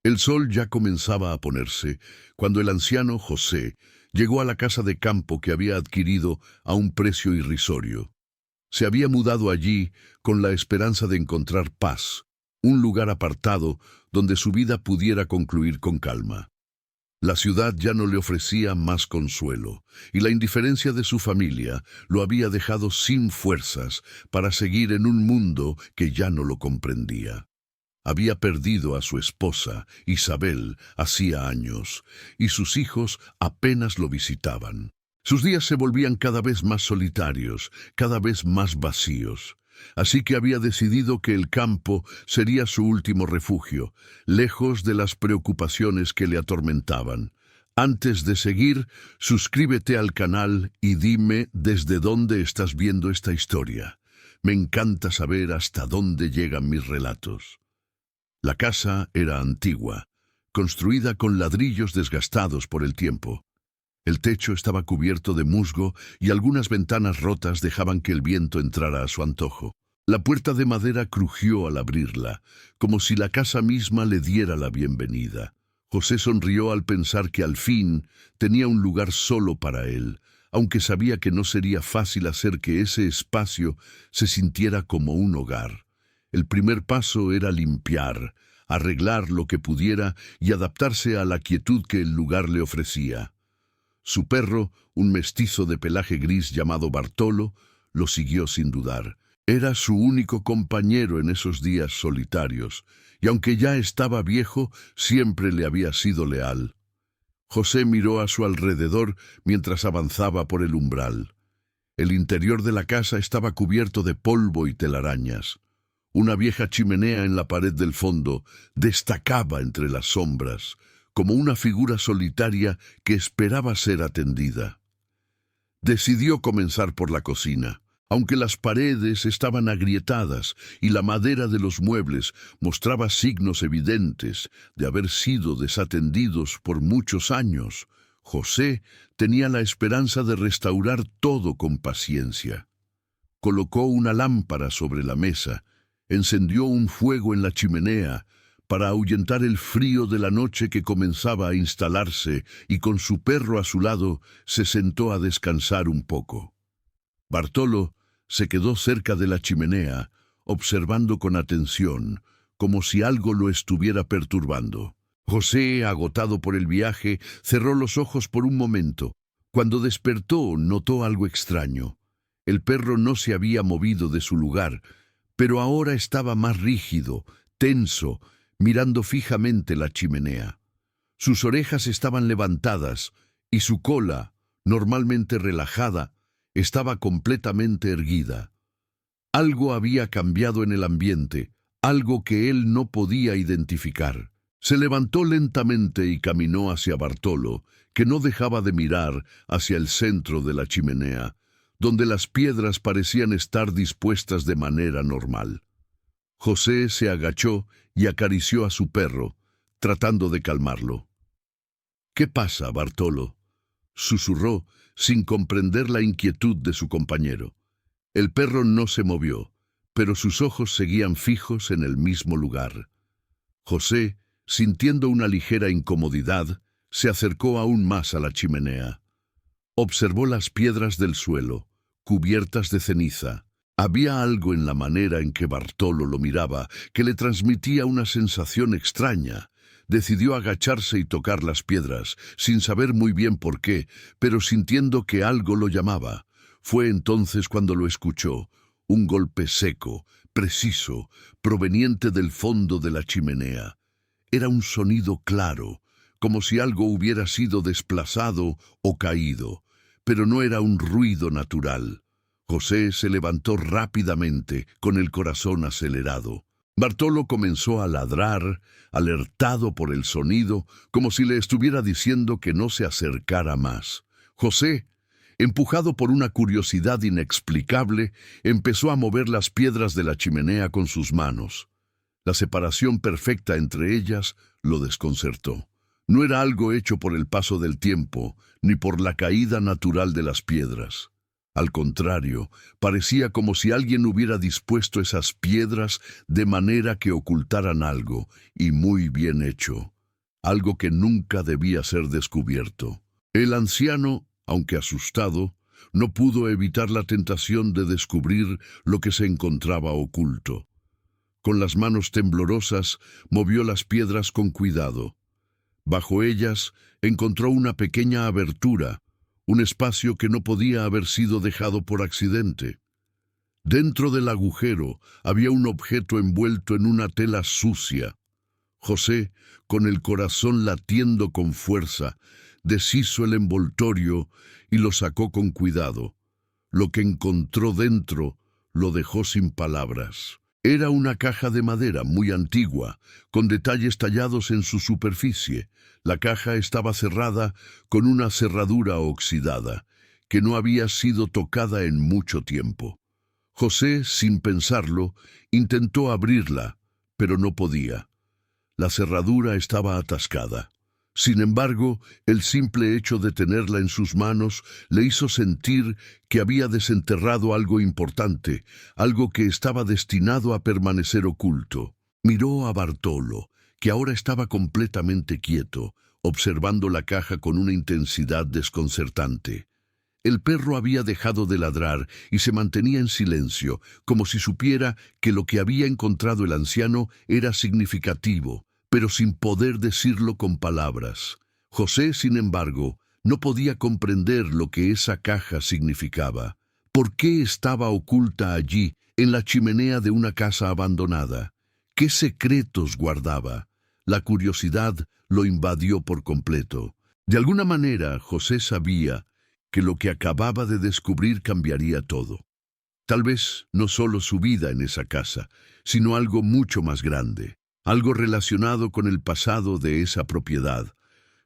El sol ya comenzaba a ponerse cuando el anciano José llegó a la casa de campo que había adquirido a un precio irrisorio. Se había mudado allí con la esperanza de encontrar paz, un lugar apartado donde su vida pudiera concluir con calma. La ciudad ya no le ofrecía más consuelo, y la indiferencia de su familia lo había dejado sin fuerzas para seguir en un mundo que ya no lo comprendía. Había perdido a su esposa, Isabel, hacía años, y sus hijos apenas lo visitaban. Sus días se volvían cada vez más solitarios, cada vez más vacíos. Así que había decidido que el campo sería su último refugio, lejos de las preocupaciones que le atormentaban. Antes de seguir, suscríbete al canal y dime desde dónde estás viendo esta historia. Me encanta saber hasta dónde llegan mis relatos. La casa era antigua, construida con ladrillos desgastados por el tiempo. El techo estaba cubierto de musgo y algunas ventanas rotas dejaban que el viento entrara a su antojo. La puerta de madera crujió al abrirla, como si la casa misma le diera la bienvenida. José sonrió al pensar que al fin tenía un lugar solo para él, aunque sabía que no sería fácil hacer que ese espacio se sintiera como un hogar. El primer paso era limpiar, arreglar lo que pudiera y adaptarse a la quietud que el lugar le ofrecía. Su perro, un mestizo de pelaje gris llamado Bartolo, lo siguió sin dudar. Era su único compañero en esos días solitarios, y aunque ya estaba viejo, siempre le había sido leal. José miró a su alrededor mientras avanzaba por el umbral. El interior de la casa estaba cubierto de polvo y telarañas. Una vieja chimenea en la pared del fondo destacaba entre las sombras, como una figura solitaria que esperaba ser atendida. Decidió comenzar por la cocina. Aunque las paredes estaban agrietadas y la madera de los muebles mostraba signos evidentes de haber sido desatendidos por muchos años, José tenía la esperanza de restaurar todo con paciencia. Colocó una lámpara sobre la mesa, encendió un fuego en la chimenea para ahuyentar el frío de la noche que comenzaba a instalarse y con su perro a su lado se sentó a descansar un poco. Bartolo se quedó cerca de la chimenea, observando con atención, como si algo lo estuviera perturbando. José, agotado por el viaje, cerró los ojos por un momento. Cuando despertó, notó algo extraño. El perro no se había movido de su lugar, pero ahora estaba más rígido, tenso, mirando fijamente la chimenea. Sus orejas estaban levantadas y su cola, normalmente relajada, estaba completamente erguida. Algo había cambiado en el ambiente, algo que él no podía identificar. Se levantó lentamente y caminó hacia Bartolo, que no dejaba de mirar hacia el centro de la chimenea, donde las piedras parecían estar dispuestas de manera normal. José se agachó y acarició a su perro, tratando de calmarlo. «¿Qué pasa, Bartolo?», susurró, sin comprender la inquietud de su compañero. El perro no se movió, pero sus ojos seguían fijos en el mismo lugar. José, sintiendo una ligera incomodidad, se acercó aún más a la chimenea. Observó las piedras del suelo, cubiertas de ceniza. Había algo en la manera en que Bartolo lo miraba que le transmitía una sensación extraña. Decidió agacharse y tocar las piedras, sin saber muy bien por qué, pero sintiendo que algo lo llamaba. Fue entonces cuando lo escuchó, un golpe seco, preciso, proveniente del fondo de la chimenea. Era un sonido claro, como si algo hubiera sido desplazado o caído, pero no era un ruido natural. José se levantó rápidamente, con el corazón acelerado. Bartolo comenzó a ladrar, alertado por el sonido, como si le estuviera diciendo que no se acercara más. José, empujado por una curiosidad inexplicable, empezó a mover las piedras de la chimenea con sus manos. La separación perfecta entre ellas lo desconcertó. No era algo hecho por el paso del tiempo, ni por la caída natural de las piedras. Al contrario, parecía como si alguien hubiera dispuesto esas piedras de manera que ocultaran algo, y muy bien hecho. algo que nunca debía ser descubierto. El anciano, aunque asustado, no pudo evitar la tentación de descubrir lo que se encontraba oculto. Con las manos temblorosas, movió las piedras con cuidado. Bajo ellas, encontró una pequeña abertura, un espacio que no podía haber sido dejado por accidente. Dentro del agujero había un objeto envuelto en una tela sucia. José, con el corazón latiendo con fuerza, deshizo el envoltorio y lo sacó con cuidado. Lo que encontró dentro lo dejó sin palabras. Era una caja de madera muy antigua, con detalles tallados en su superficie. La caja estaba cerrada con una cerradura oxidada, que no había sido tocada en mucho tiempo. José, sin pensarlo, intentó abrirla, pero no podía. La cerradura estaba atascada. Sin embargo, el simple hecho de tenerla en sus manos le hizo sentir que había desenterrado algo importante, algo que estaba destinado a permanecer oculto. Miró a Bartolo, que ahora estaba completamente quieto, observando la caja con una intensidad desconcertante. El perro había dejado de ladrar y se mantenía en silencio, como si supiera que lo que había encontrado el anciano era significativo, pero sin poder decirlo con palabras. José, sin embargo, no podía comprender lo que esa caja significaba. ¿Por qué estaba oculta allí, en la chimenea de una casa abandonada? ¿Qué secretos guardaba? La curiosidad lo invadió por completo. De alguna manera, José sabía que lo que acababa de descubrir cambiaría todo. Tal vez no solo su vida en esa casa, sino algo mucho más grande. Algo relacionado con el pasado de esa propiedad,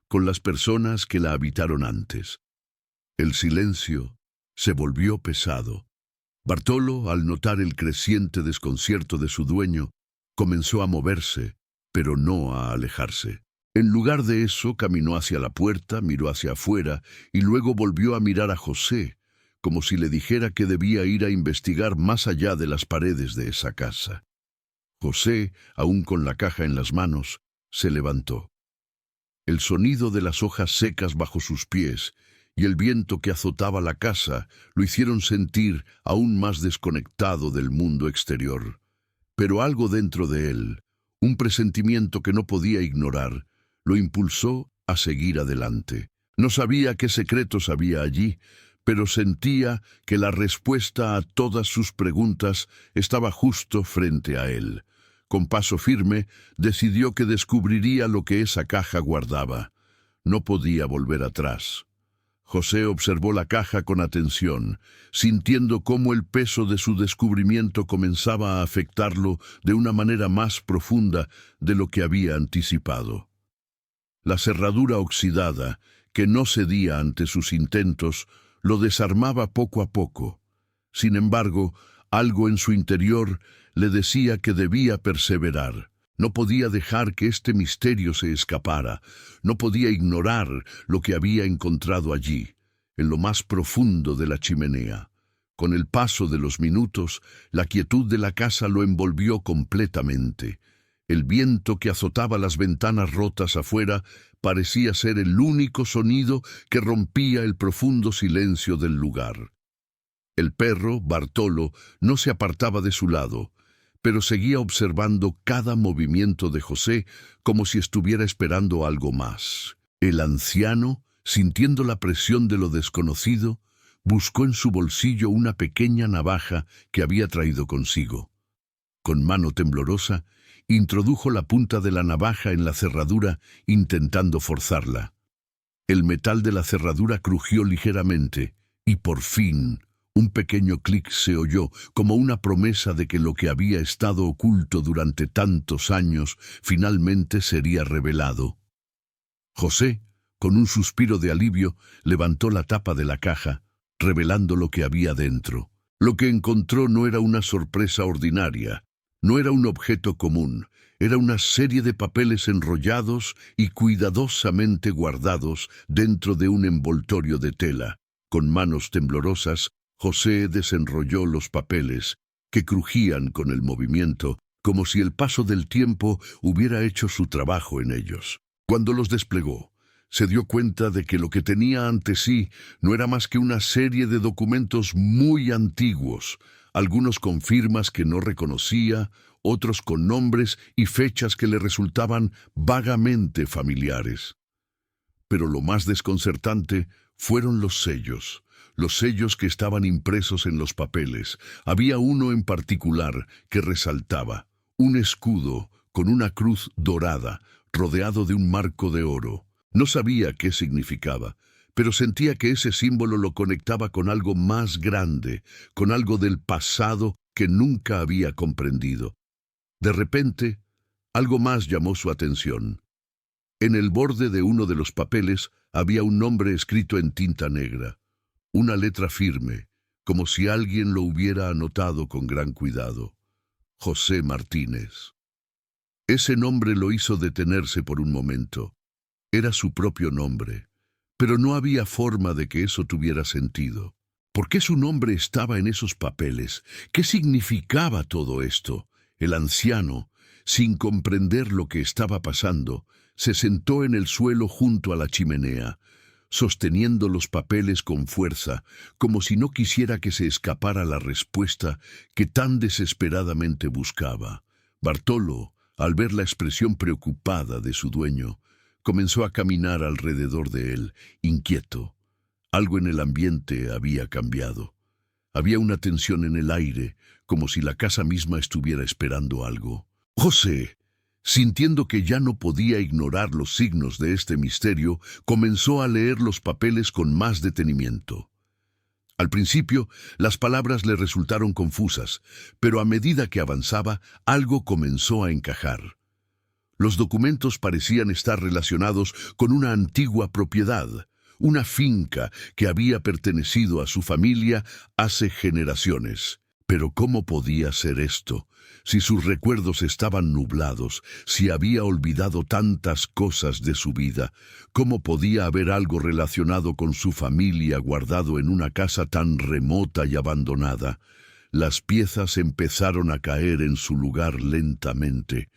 con las personas que la habitaron antes. El silencio se volvió pesado. Bartolo, al notar el creciente desconcierto de su dueño, comenzó a moverse, pero no a alejarse. En lugar de eso, caminó hacia la puerta, miró hacia afuera y luego volvió a mirar a José, como si le dijera que debía ir a investigar más allá de las paredes de esa casa. José, aún con la caja en las manos, se levantó. El sonido de las hojas secas bajo sus pies y el viento que azotaba la casa lo hicieron sentir aún más desconectado del mundo exterior. Pero algo dentro de él, un presentimiento que no podía ignorar, lo impulsó a seguir adelante. No sabía qué secretos había allí, pero sentía que la respuesta a todas sus preguntas estaba justo frente a él. Con paso firme, decidió que descubriría lo que esa caja guardaba. No podía volver atrás. José observó la caja con atención, sintiendo cómo el peso de su descubrimiento comenzaba a afectarlo de una manera más profunda de lo que había anticipado. La cerradura oxidada, que no cedía ante sus intentos, lo desarmaba poco a poco. Sin embargo, algo en su interior le decía que debía perseverar. No podía dejar que este misterio se escapara. No podía ignorar lo que había encontrado allí, en lo más profundo de la chimenea. Con el paso de los minutos, la quietud de la casa lo envolvió completamente. El viento que azotaba las ventanas rotas afuera parecía ser el único sonido que rompía el profundo silencio del lugar. El perro, Bartolo, no se apartaba de su lado, pero seguía observando cada movimiento de José como si estuviera esperando algo más. El anciano, sintiendo la presión de lo desconocido, buscó en su bolsillo una pequeña navaja que había traído consigo. Con mano temblorosa, introdujo la punta de la navaja en la cerradura, intentando forzarla. El metal de la cerradura crujió ligeramente, y por fin, un pequeño clic se oyó, como una promesa de que lo que había estado oculto durante tantos años finalmente sería revelado. José, con un suspiro de alivio, levantó la tapa de la caja, revelando lo que había dentro. Lo que encontró no era una sorpresa ordinaria, no era un objeto común, era una serie de papeles enrollados y cuidadosamente guardados dentro de un envoltorio de tela. Con manos temblorosas, José desenrolló los papeles, que crujían con el movimiento, como si el paso del tiempo hubiera hecho su trabajo en ellos. Cuando los desplegó, se dio cuenta de que lo que tenía ante sí no era más que una serie de documentos muy antiguos, algunos con firmas que no reconocía, otros con nombres y fechas que le resultaban vagamente familiares. Pero lo más desconcertante fueron los sellos que estaban impresos en los papeles. Había uno en particular que resaltaba, un escudo con una cruz dorada, rodeado de un marco de oro. No sabía qué significaba, pero sentía que ese símbolo lo conectaba con algo más grande, con algo del pasado que nunca había comprendido. De repente, algo más llamó su atención. En el borde de uno de los papeles había un nombre escrito en tinta negra, una letra firme, como si alguien lo hubiera anotado con gran cuidado. José Martínez. Ese nombre lo hizo detenerse por un momento. Era su propio nombre, pero no había forma de que eso tuviera sentido. ¿Por qué su nombre estaba en esos papeles? ¿Qué significaba todo esto? El anciano, sin comprender lo que estaba pasando, se sentó en el suelo junto a la chimenea, sosteniendo los papeles con fuerza, como si no quisiera que se escapara la respuesta que tan desesperadamente buscaba. Bartolo, al ver la expresión preocupada de su dueño, comenzó a caminar alrededor de él, inquieto. Algo en el ambiente había cambiado. Había una tensión en el aire, como si la casa misma estuviera esperando algo. José, sintiendo que ya no podía ignorar los signos de este misterio, comenzó a leer los papeles con más detenimiento. Al principio, las palabras le resultaron confusas, pero a medida que avanzaba, algo comenzó a encajar. Los documentos parecían estar relacionados con una antigua propiedad, una finca que había pertenecido a su familia hace generaciones. Pero ¿cómo podía ser esto? Si sus recuerdos estaban nublados, si había olvidado tantas cosas de su vida, ¿cómo podía haber algo relacionado con su familia guardado en una casa tan remota y abandonada? Las piezas empezaron a caer en su lugar lentamente.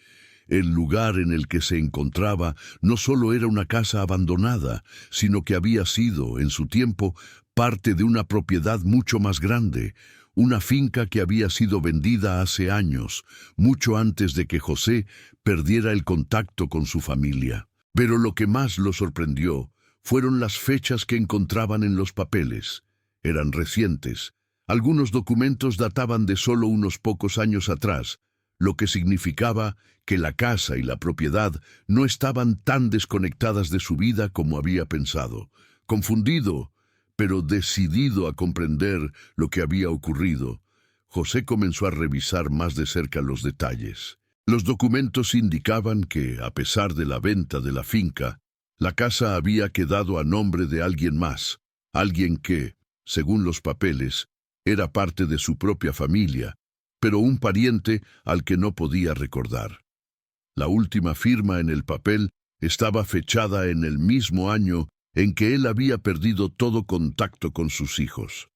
El lugar en el que se encontraba no solo era una casa abandonada, sino que había sido, en su tiempo, parte de una propiedad mucho más grande, una finca que había sido vendida hace años, mucho antes de que José perdiera el contacto con su familia. Pero lo que más lo sorprendió fueron las fechas que encontraban en los papeles. Eran recientes. Algunos documentos databan de solo unos pocos años atrás, lo que significaba que la casa y la propiedad no estaban tan desconectadas de su vida como había pensado. Confundido, pero decidido a comprender lo que había ocurrido, José comenzó a revisar más de cerca los detalles. Los documentos indicaban que, a pesar de la venta de la finca, la casa había quedado a nombre de alguien más, alguien que, según los papeles, era parte de su propia familia, pero un pariente al que no podía recordar. La última firma en el papel estaba fechada en el mismo año en que él había perdido todo contacto con sus hijos.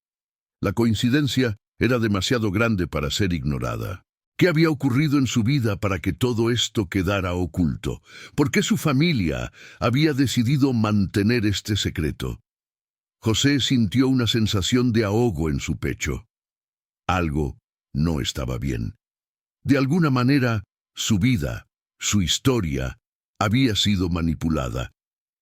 La coincidencia era demasiado grande para ser ignorada. ¿Qué había ocurrido en su vida para que todo esto quedara oculto? ¿Por qué su familia había decidido mantener este secreto? José sintió una sensación de ahogo en su pecho. Algo no estaba bien. De alguna manera, su vida, su historia, había sido manipulada,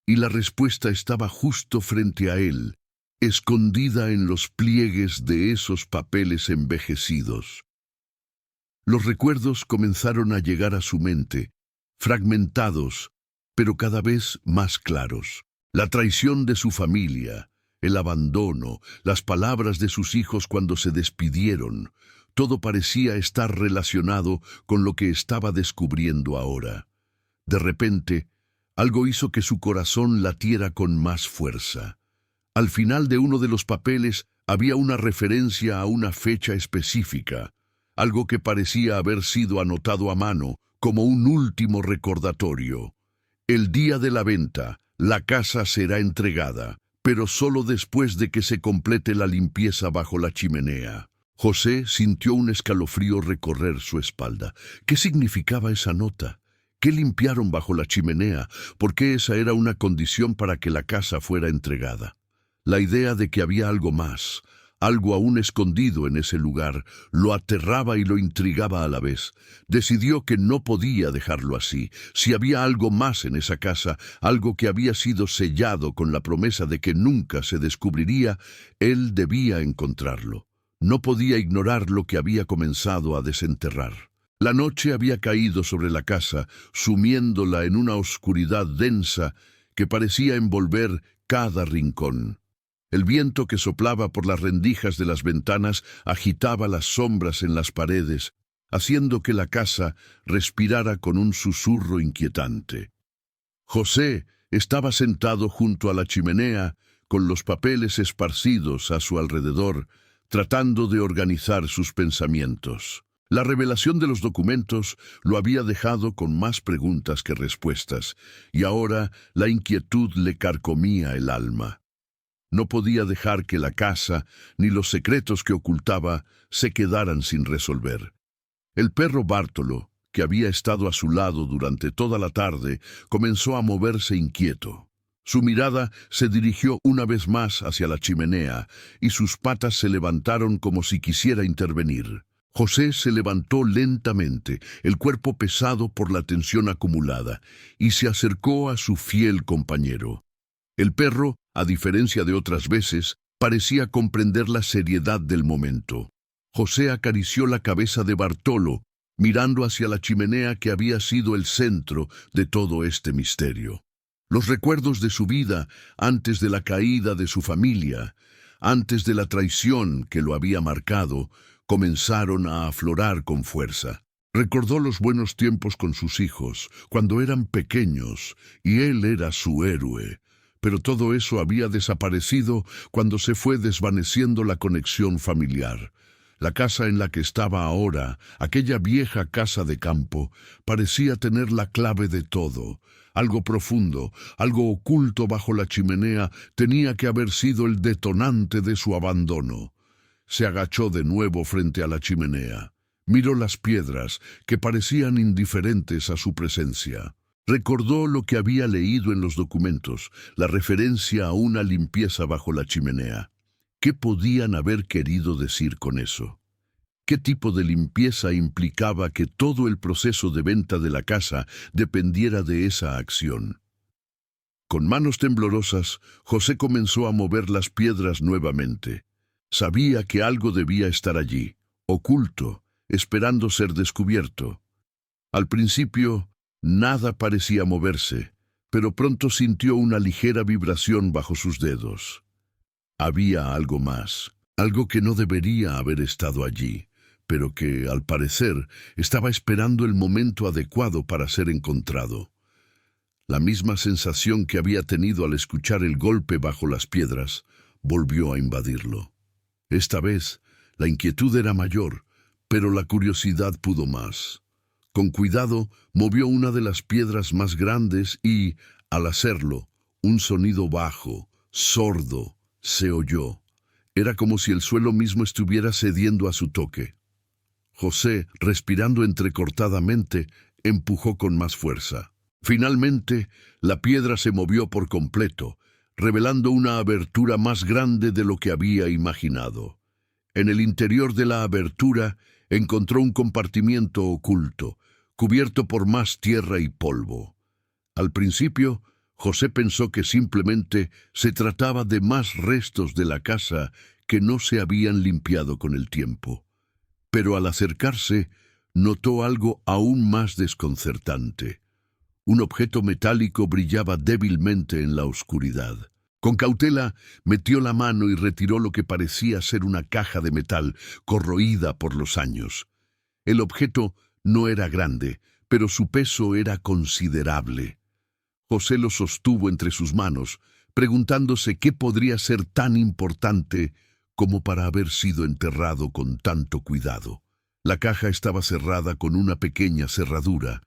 y la respuesta estaba justo frente a él, escondida en los pliegues de esos papeles envejecidos. Los recuerdos comenzaron a llegar a su mente, fragmentados, pero cada vez más claros. La traición de su familia, el abandono, las palabras de sus hijos cuando se despidieron, todo parecía estar relacionado con lo que estaba descubriendo ahora. De repente, algo hizo que su corazón latiera con más fuerza. Al final de uno de los papeles había una referencia a una fecha específica, algo que parecía haber sido anotado a mano, como un último recordatorio. El día de la venta, la casa será entregada, pero solo después de que se complete la limpieza bajo la chimenea. José sintió un escalofrío recorrer su espalda. ¿Qué significaba esa nota? ¿Qué limpiaron bajo la chimenea? ¿Por qué esa era una condición para que la casa fuera entregada? La idea de que había algo más, algo aún escondido en ese lugar, lo aterraba y lo intrigaba a la vez. Decidió que no podía dejarlo así. Si había algo más en esa casa, algo que había sido sellado con la promesa de que nunca se descubriría, él debía encontrarlo. No podía ignorar lo que había comenzado a desenterrar. La noche había caído sobre la casa, sumiéndola en una oscuridad densa que parecía envolver cada rincón. El viento que soplaba por las rendijas de las ventanas agitaba las sombras en las paredes, haciendo que la casa respirara con un susurro inquietante. José estaba sentado junto a la chimenea, con los papeles esparcidos a su alrededor, tratando de organizar sus pensamientos. La revelación de los documentos lo había dejado con más preguntas que respuestas, y ahora la inquietud le carcomía el alma. No podía dejar que la casa, ni los secretos que ocultaba, se quedaran sin resolver. El perro Bartolo, que había estado a su lado durante toda la tarde, comenzó a moverse inquieto. Su mirada se dirigió una vez más hacia la chimenea, y sus patas se levantaron como si quisiera intervenir. José se levantó lentamente, el cuerpo pesado por la tensión acumulada, y se acercó a su fiel compañero. El perro, a diferencia de otras veces, parecía comprender la seriedad del momento. José acarició la cabeza de Bartolo, mirando hacia la chimenea que había sido el centro de todo este misterio. Los recuerdos de su vida antes de la caída de su familia, antes de la traición que lo había marcado, comenzaron a aflorar con fuerza. Recordó los buenos tiempos con sus hijos, cuando eran pequeños, y él era su héroe. Pero todo eso había desaparecido cuando se fue desvaneciendo la conexión familiar. La casa en la que estaba ahora, aquella vieja casa de campo, parecía tener la clave de todo. Algo profundo, algo oculto bajo la chimenea, tenía que haber sido el detonante de su abandono. Se agachó de nuevo frente a la chimenea. Miró las piedras, que parecían indiferentes a su presencia. Recordó lo que había leído en los documentos, la referencia a una limpieza bajo la chimenea. ¿Qué podían haber querido decir con eso? ¿Qué tipo de limpieza implicaba que todo el proceso de venta de la casa dependiera de esa acción? Con manos temblorosas, José comenzó a mover las piedras nuevamente. Sabía que algo debía estar allí, oculto, esperando ser descubierto. Al principio, nada parecía moverse, pero pronto sintió una ligera vibración bajo sus dedos. Había algo más, algo que no debería haber estado allí, pero que, al parecer, estaba esperando el momento adecuado para ser encontrado. La misma sensación que había tenido al escuchar el golpe bajo las piedras volvió a invadirlo. Esta vez, la inquietud era mayor, pero la curiosidad pudo más. Con cuidado, movió una de las piedras más grandes y, al hacerlo, un sonido bajo, sordo, se oyó. Era como si el suelo mismo estuviera cediendo a su toque. José, respirando entrecortadamente, empujó con más fuerza. Finalmente, la piedra se movió por completo, revelando una abertura más grande de lo que había imaginado. En el interior de la abertura encontró un compartimiento oculto, cubierto por más tierra y polvo. Al principio, José pensó que simplemente se trataba de más restos de la casa que no se habían limpiado con el tiempo. Pero al acercarse, notó algo aún más desconcertante. Un objeto metálico brillaba débilmente en la oscuridad. Con cautela, metió la mano y retiró lo que parecía ser una caja de metal, corroída por los años. El objeto no era grande, pero su peso era considerable. José lo sostuvo entre sus manos, preguntándose qué podría ser tan importante como para haber sido enterrado con tanto cuidado. La caja estaba cerrada con una pequeña cerradura,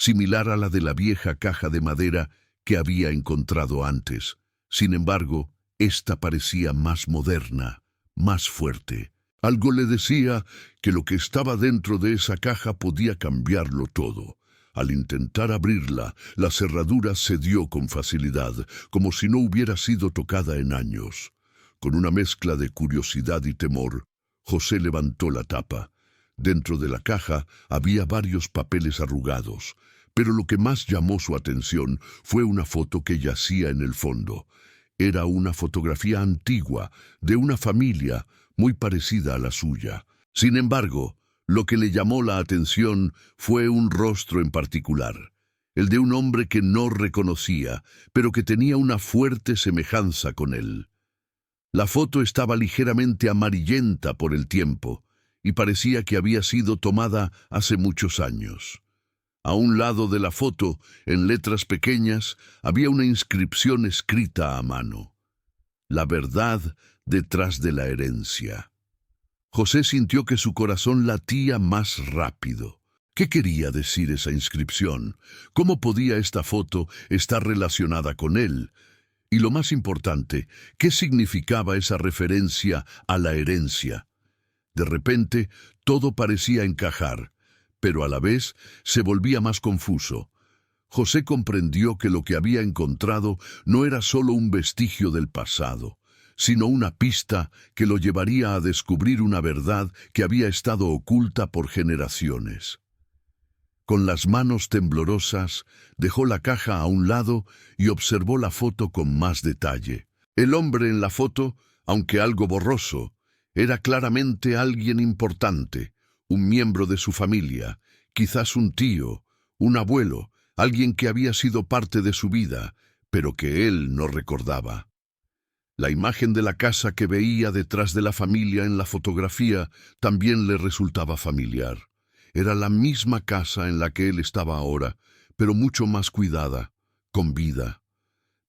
similar a la de la vieja caja de madera que había encontrado antes. Sin embargo, esta parecía más moderna, más fuerte. Algo le decía que lo que estaba dentro de esa caja podía cambiarlo todo. Al intentar abrirla, la cerradura cedió con facilidad, como si no hubiera sido tocada en años. Con una mezcla de curiosidad y temor, José levantó la tapa. Dentro de la caja había varios papeles arrugados, pero lo que más llamó su atención fue una foto que yacía en el fondo. Era una fotografía antigua de una familia muy parecida a la suya. Sin embargo, lo que le llamó la atención fue un rostro en particular, el de un hombre que no reconocía, pero que tenía una fuerte semejanza con él. La foto estaba ligeramente amarillenta por el tiempo y parecía que había sido tomada hace muchos años. A un lado de la foto, en letras pequeñas, había una inscripción escrita a mano: La verdad detrás de la herencia. José sintió que su corazón latía más rápido. ¿Qué quería decir esa inscripción? ¿Cómo podía esta foto estar relacionada con él? Y lo más importante, ¿qué significaba esa referencia a la herencia? De repente, todo parecía encajar, pero a la vez se volvía más confuso. José comprendió que lo que había encontrado no era solo un vestigio del pasado, sino una pista que lo llevaría a descubrir una verdad que había estado oculta por generaciones. Con las manos temblorosas, dejó la caja a un lado y observó la foto con más detalle. El hombre en la foto, aunque algo borroso, era claramente alguien importante, un miembro de su familia, quizás un tío, un abuelo, alguien que había sido parte de su vida, pero que él no recordaba. La imagen de la casa que veía detrás de la familia en la fotografía también le resultaba familiar. Era la misma casa en la que él estaba ahora, pero mucho más cuidada, con vida.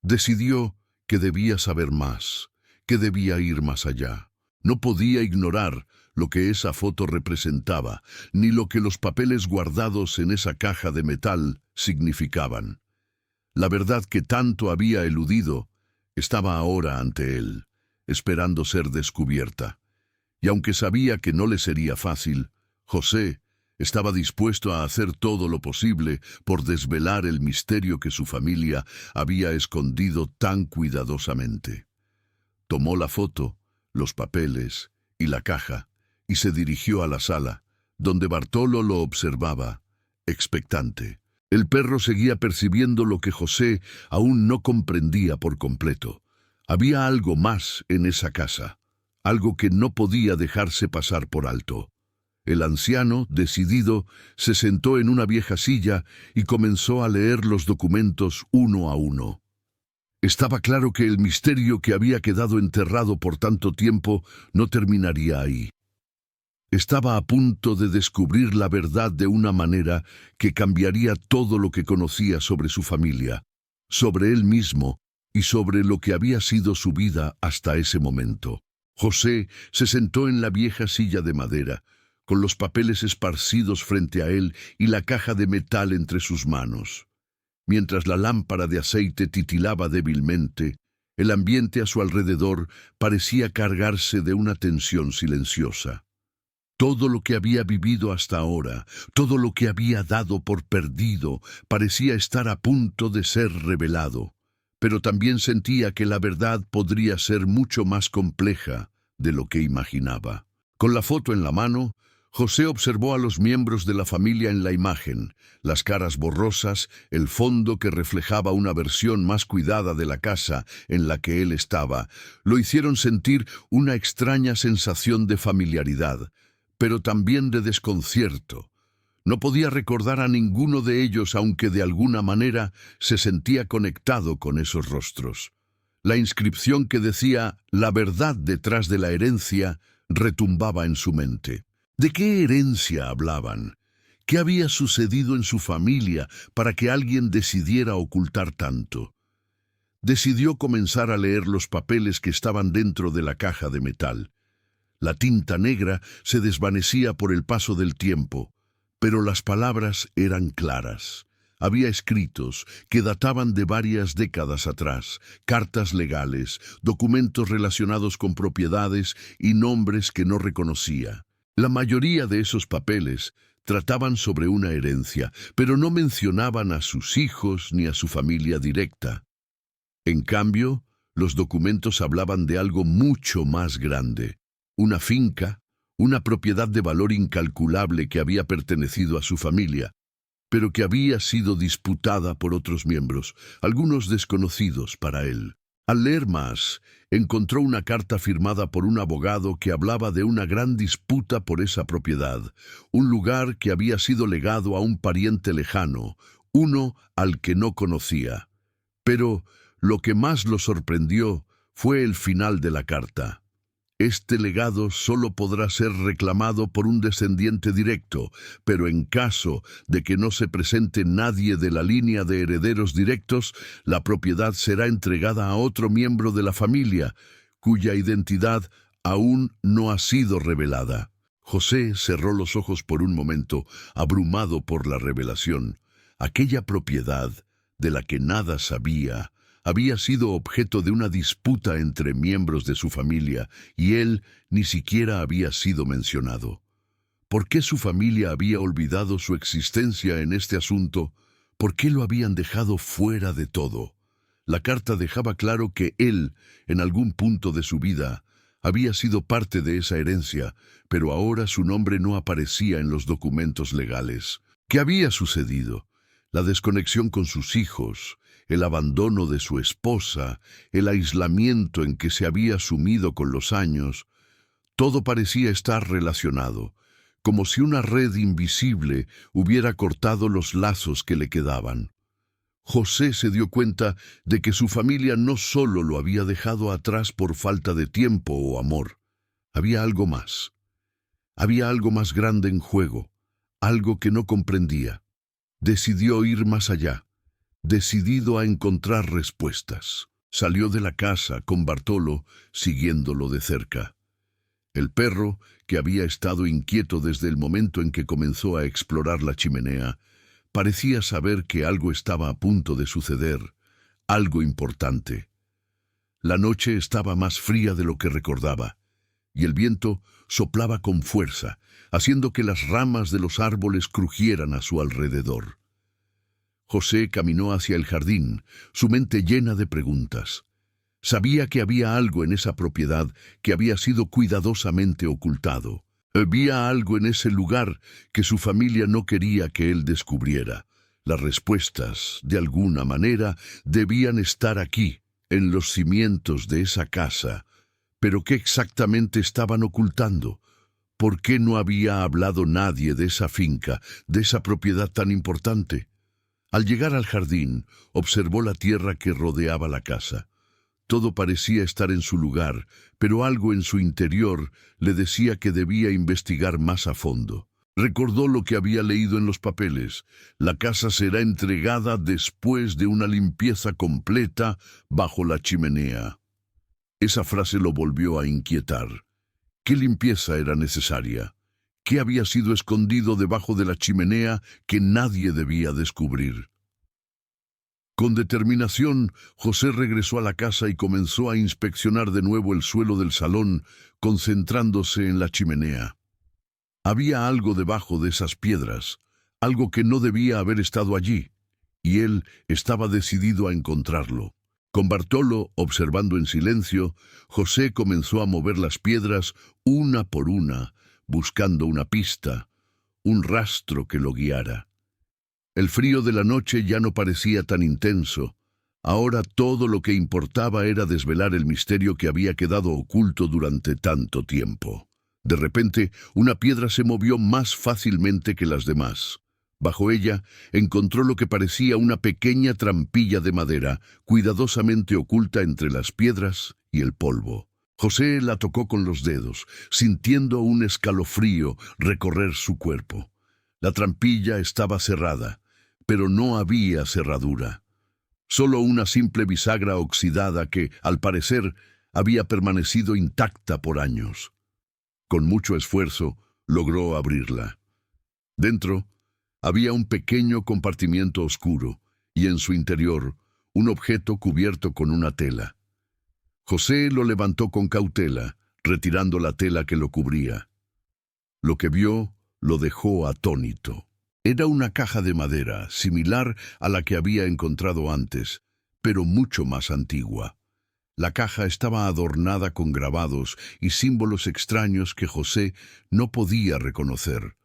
Decidió que debía saber más, que debía ir más allá. No podía ignorar lo que esa foto representaba, ni lo que los papeles guardados en esa caja de metal significaban. La verdad que tanto había eludido estaba ahora ante él, esperando ser descubierta. Y aunque sabía que no le sería fácil, José estaba dispuesto a hacer todo lo posible por desvelar el misterio que su familia había escondido tan cuidadosamente. Tomó la foto, los papeles y la caja, y se dirigió a la sala, donde Bartolo lo observaba, expectante. El perro seguía percibiendo lo que José aún no comprendía por completo. Había algo más en esa casa, algo que no podía dejarse pasar por alto. El anciano, decidido, se sentó en una vieja silla y comenzó a leer los documentos uno a uno. Estaba claro que el misterio que había quedado enterrado por tanto tiempo no terminaría ahí. Estaba a punto de descubrir la verdad de una manera que cambiaría todo lo que conocía sobre su familia, sobre él mismo y sobre lo que había sido su vida hasta ese momento. José se sentó en la vieja silla de madera, con los papeles esparcidos frente a él y la caja de metal entre sus manos. Mientras la lámpara de aceite titilaba débilmente, el ambiente a su alrededor parecía cargarse de una tensión silenciosa. Todo lo que había vivido hasta ahora, todo lo que había dado por perdido, parecía estar a punto de ser revelado, pero también sentía que la verdad podría ser mucho más compleja de lo que imaginaba. Con la foto en la mano, José observó a los miembros de la familia en la imagen, las caras borrosas, el fondo que reflejaba una versión más cuidada de la casa en la que él estaba, lo hicieron sentir una extraña sensación de familiaridad, pero también de desconcierto. No podía recordar a ninguno de ellos, aunque de alguna manera se sentía conectado con esos rostros. La inscripción que decía «La verdad detrás de la herencia» retumbaba en su mente. ¿De qué herencia hablaban? ¿Qué había sucedido en su familia para que alguien decidiera ocultar tanto? Decidió comenzar a leer los papeles que estaban dentro de la caja de metal. La tinta negra se desvanecía por el paso del tiempo, pero las palabras eran claras. Había escritos que databan de varias décadas atrás, cartas legales, documentos relacionados con propiedades y nombres que no reconocía. La mayoría de esos papeles trataban sobre una herencia, pero no mencionaban a sus hijos ni a su familia directa. En cambio, los documentos hablaban de algo mucho más grande, una finca, una propiedad de valor incalculable que había pertenecido a su familia, pero que había sido disputada por otros miembros, algunos desconocidos para él. Al leer más, encontró una carta firmada por un abogado que hablaba de una gran disputa por esa propiedad, un lugar que había sido legado a un pariente lejano, uno al que no conocía. Pero lo que más lo sorprendió fue el final de la carta. Este legado solo podrá ser reclamado por un descendiente directo, pero en caso de que no se presente nadie de la línea de herederos directos, la propiedad será entregada a otro miembro de la familia, cuya identidad aún no ha sido revelada. José cerró los ojos por un momento, abrumado por la revelación. Aquella propiedad, de la que nada sabía, había sido objeto de una disputa entre miembros de su familia, y él ni siquiera había sido mencionado. ¿Por qué su familia había olvidado su existencia en este asunto? ¿Por qué lo habían dejado fuera de todo? La carta dejaba claro que él, en algún punto de su vida, había sido parte de esa herencia, pero ahora su nombre no aparecía en los documentos legales. ¿Qué había sucedido? La desconexión con sus hijos, el abandono de su esposa, el aislamiento en que se había sumido con los años, todo parecía estar relacionado, como si una red invisible hubiera cortado los lazos que le quedaban. José se dio cuenta de que su familia no solo lo había dejado atrás por falta de tiempo o amor. Había algo más. Había algo más grande en juego, algo que no comprendía. Decidió ir más allá. Decidido a encontrar respuestas, salió de la casa con Bartolo siguiéndolo de cerca. El perro, que había estado inquieto desde el momento en que comenzó a explorar la chimenea, parecía saber que algo estaba a punto de suceder, algo importante. La noche estaba más fría de lo que recordaba, y el viento soplaba con fuerza, haciendo que las ramas de los árboles crujieran a su alrededor. José caminó hacia el jardín, su mente llena de preguntas. Sabía que había algo en esa propiedad que había sido cuidadosamente ocultado. Había algo en ese lugar que su familia no quería que él descubriera. Las respuestas, de alguna manera, debían estar aquí, en los cimientos de esa casa. Pero ¿qué exactamente estaban ocultando? ¿Por qué no había hablado nadie de esa finca, de esa propiedad tan importante? Al llegar al jardín, observó la tierra que rodeaba la casa. Todo parecía estar en su lugar, pero algo en su interior le decía que debía investigar más a fondo. Recordó lo que había leído en los papeles. La casa será entregada después de una limpieza completa bajo la chimenea. Esa frase lo volvió a inquietar. ¿Qué limpieza era necesaria? ¿Qué había sido escondido debajo de la chimenea que nadie debía descubrir? Con determinación, José regresó a la casa y comenzó a inspeccionar de nuevo el suelo del salón, concentrándose en la chimenea. Había algo debajo de esas piedras, algo que no debía haber estado allí, y él estaba decidido a encontrarlo. Con Bartolo observando en silencio, José comenzó a mover las piedras una por una, buscando una pista, un rastro que lo guiara. El frío de la noche ya no parecía tan intenso. Ahora todo lo que importaba era desvelar el misterio que había quedado oculto durante tanto tiempo. De repente, una piedra se movió más fácilmente que las demás. Bajo ella, encontró lo que parecía una pequeña trampilla de madera, cuidadosamente oculta entre las piedras y el polvo. José la tocó con los dedos, sintiendo un escalofrío recorrer su cuerpo. La trampilla estaba cerrada, pero no había cerradura. Solo una simple bisagra oxidada que, al parecer, había permanecido intacta por años. Con mucho esfuerzo, logró abrirla. Dentro, había un pequeño compartimiento oscuro, y en su interior, un objeto cubierto con una tela. José lo levantó con cautela, retirando la tela que lo cubría. Lo que vio lo dejó atónito. Era una caja de madera, similar a la que había encontrado antes, pero mucho más antigua. La caja estaba adornada con grabados y símbolos extraños que José no podía reconocer.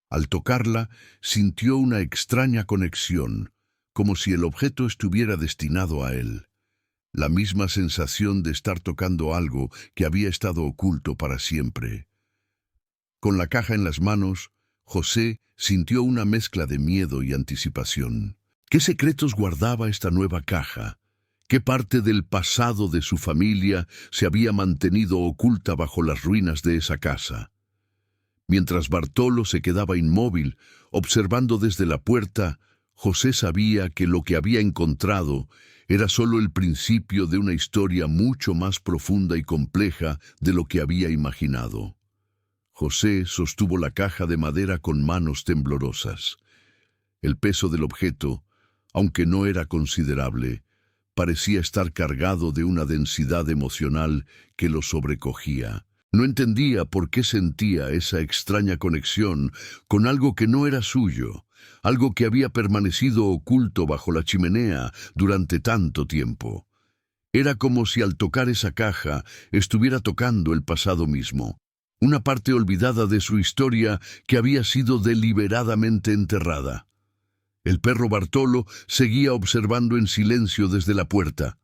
Al tocarla, sintió una extraña conexión, como si el objeto estuviera destinado a él. La misma sensación de estar tocando algo que había estado oculto para siempre. Con la caja en las manos, José sintió una mezcla de miedo y anticipación. ¿Qué secretos guardaba esta nueva caja? ¿Qué parte del pasado de su familia se había mantenido oculta bajo las ruinas de esa casa? Mientras Bartolo se quedaba inmóvil, observando desde la puerta, José sabía que lo que había encontrado era solo el principio de una historia mucho más profunda y compleja de lo que había imaginado. José sostuvo la caja de madera con manos temblorosas. El peso del objeto, aunque no era considerable, parecía estar cargado de una densidad emocional que lo sobrecogía. No entendía por qué sentía esa extraña conexión con algo que no era suyo, algo que había permanecido oculto bajo la chimenea durante tanto tiempo. Era como si al tocar esa caja estuviera tocando el pasado mismo, una parte olvidada de su historia que había sido deliberadamente enterrada. El perro Bartolo seguía observando en silencio desde la puerta.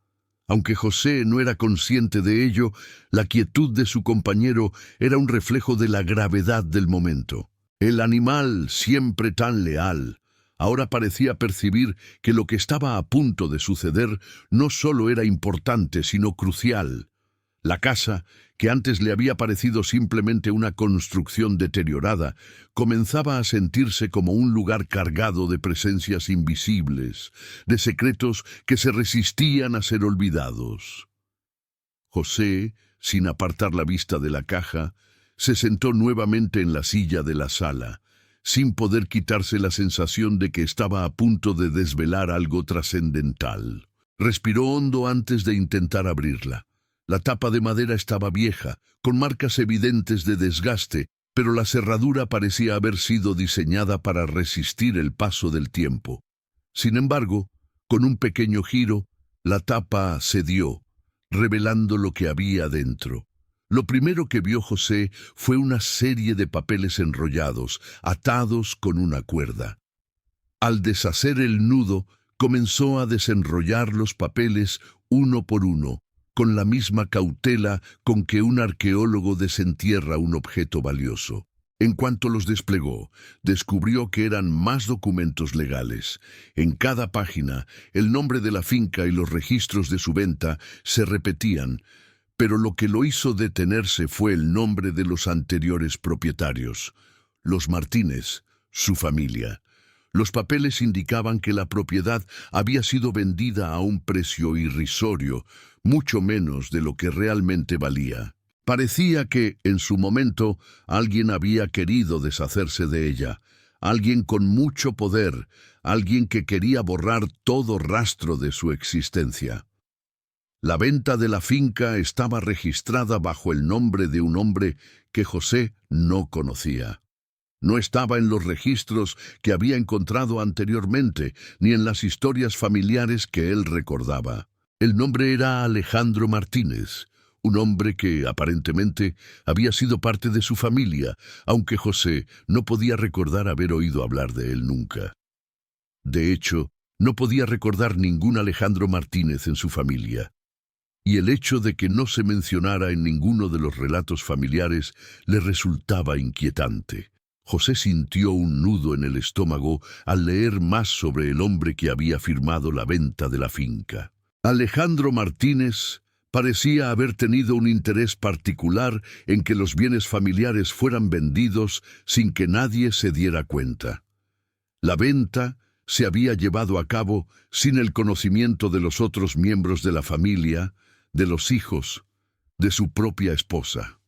Aunque José no era consciente de ello, la quietud de su compañero era un reflejo de la gravedad del momento. El animal, siempre tan leal, ahora parecía percibir que lo que estaba a punto de suceder no solo era importante, sino crucial. La casa, que antes le había parecido simplemente una construcción deteriorada, comenzaba a sentirse como un lugar cargado de presencias invisibles, de secretos que se resistían a ser olvidados. José, sin apartar la vista de la caja, se sentó nuevamente en la silla de la sala, sin poder quitarse la sensación de que estaba a punto de desvelar algo trascendental. Respiró hondo antes de intentar abrirla. La tapa de madera estaba vieja, con marcas evidentes de desgaste, pero la cerradura parecía haber sido diseñada para resistir el paso del tiempo. Sin embargo, con un pequeño giro, la tapa cedió, revelando lo que había dentro. Lo primero que vio José fue una serie de papeles enrollados, atados con una cuerda. Al deshacer el nudo, comenzó a desenrollar los papeles uno por uno, con la misma cautela con que un arqueólogo desentierra un objeto valioso. En cuanto los desplegó, descubrió que eran más documentos legales. En cada página, el nombre de la finca y los registros de su venta se repetían, pero lo que lo hizo detenerse fue el nombre de los anteriores propietarios, los Martínez, su familia. Los papeles indicaban que la propiedad había sido vendida a un precio irrisorio, mucho menos de lo que realmente valía. Parecía que, en su momento, alguien había querido deshacerse de ella, alguien con mucho poder, alguien que quería borrar todo rastro de su existencia. La venta de la finca estaba registrada bajo el nombre de un hombre que José no conocía. No estaba en los registros que había encontrado anteriormente, ni en las historias familiares que él recordaba. El nombre era Alejandro Martínez, un hombre que, aparentemente, había sido parte de su familia, aunque José no podía recordar haber oído hablar de él nunca. De hecho, no podía recordar ningún Alejandro Martínez en su familia. Y el hecho de que no se mencionara en ninguno de los relatos familiares le resultaba inquietante. José sintió un nudo en el estómago al leer más sobre el hombre que había firmado la venta de la finca. Alejandro Martínez parecía haber tenido un interés particular en que los bienes familiares fueran vendidos sin que nadie se diera cuenta. La venta se había llevado a cabo sin el conocimiento de los otros miembros de la familia, de los hijos, de su propia esposa.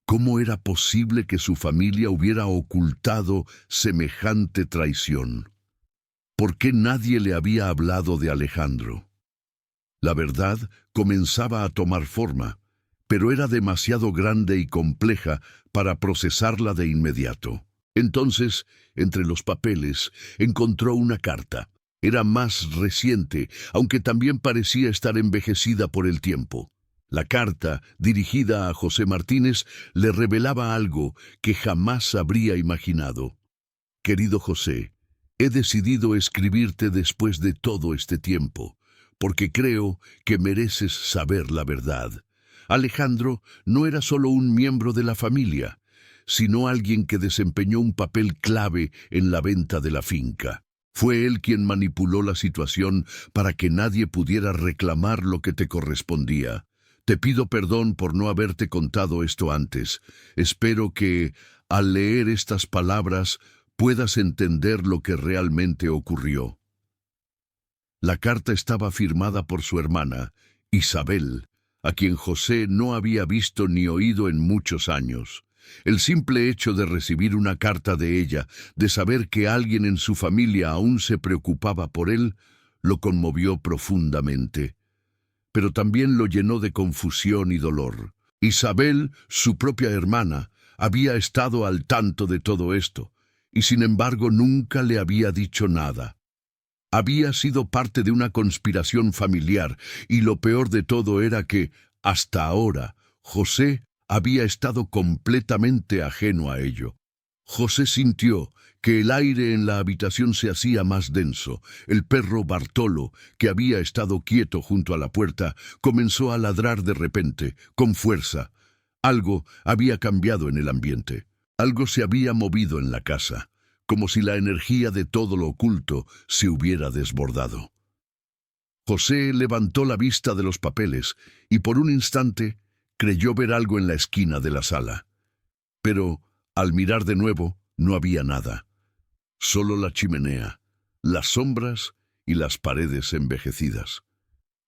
¿Cómo era posible que su familia hubiera ocultado semejante traición? ¿Por qué nadie le había hablado de Alejandro? La verdad comenzaba a tomar forma, pero era demasiado grande y compleja para procesarla de inmediato. Entonces, entre los papeles, encontró una carta. Era más reciente, aunque también parecía estar envejecida por el tiempo. La carta, dirigida a José Martínez, le revelaba algo que jamás habría imaginado. Querido José, he decidido escribirte después de todo este tiempo, porque creo que mereces saber la verdad. Alejandro no era solo un miembro de la familia, sino alguien que desempeñó un papel clave en la venta de la finca. Fue él quien manipuló la situación para que nadie pudiera reclamar lo que te correspondía. Te pido perdón por no haberte contado esto antes. Espero que, al leer estas palabras, puedas entender lo que realmente ocurrió. La carta estaba firmada por su hermana, Isabel, a quien José no había visto ni oído en muchos años. El simple hecho de recibir una carta de ella, de saber que alguien en su familia aún se preocupaba por él, lo conmovió profundamente. Pero también lo llenó de confusión y dolor. Isabel, su propia hermana, había estado al tanto de todo esto, y sin embargo nunca le había dicho nada. Había sido parte de una conspiración familiar, y lo peor de todo era que, hasta ahora, José había estado completamente ajeno a ello. José sintió que el aire en la habitación se hacía más denso. El perro Bartolo, que había estado quieto junto a la puerta, comenzó a ladrar de repente, con fuerza. Algo había cambiado en el ambiente. Algo se había movido en la casa, como si la energía de todo lo oculto se hubiera desbordado. José levantó la vista de los papeles y por un instante creyó ver algo en la esquina de la sala. Pero, al mirar de nuevo, no había nada. Solo la chimenea, las sombras y las paredes envejecidas.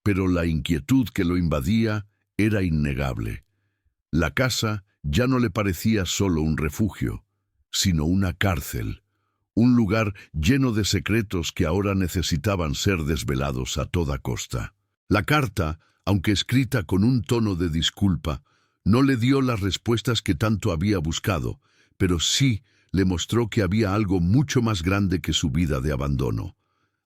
Pero la inquietud que lo invadía era innegable. La casa ya no le parecía solo un refugio, sino una cárcel, un lugar lleno de secretos que ahora necesitaban ser desvelados a toda costa. La carta, aunque escrita con un tono de disculpa, no le dio las respuestas que tanto había buscado, pero sí le mostró que había algo mucho más grande que su vida de abandono.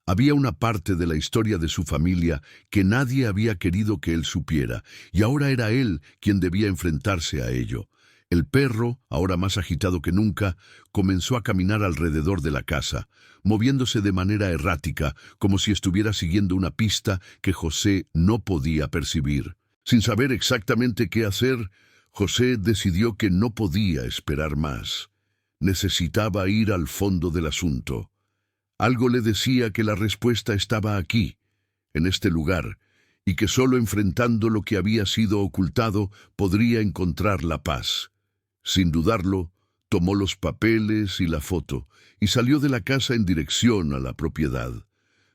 Había una parte de la historia de su familia que nadie había querido que él supiera, y ahora era él quien debía enfrentarse a ello. El perro, ahora más agitado que nunca, comenzó a caminar alrededor de la casa, moviéndose de manera errática, como si estuviera siguiendo una pista que José no podía percibir. Sin saber exactamente qué hacer, José decidió que no podía esperar más. Necesitaba ir al fondo del asunto. Algo le decía que la respuesta estaba aquí, en este lugar, y que solo enfrentando lo que había sido ocultado podría encontrar la paz. Sin dudarlo, tomó los papeles y la foto, y salió de la casa en dirección a la propiedad.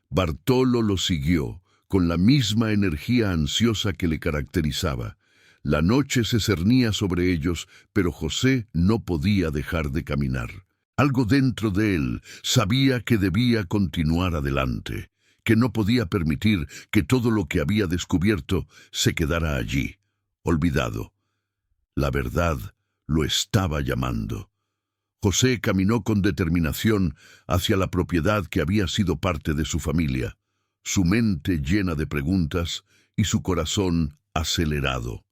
Bartolo lo siguió, con la misma energía ansiosa que le caracterizaba. La noche se cernía sobre ellos, pero José no podía dejar de caminar. Algo dentro de él sabía que debía continuar adelante, que no podía permitir que todo lo que había descubierto se quedara allí, olvidado. La verdad lo estaba llamando. José caminó con determinación hacia la propiedad que había sido parte de su familia, su mente llena de preguntas y su corazón acelerado.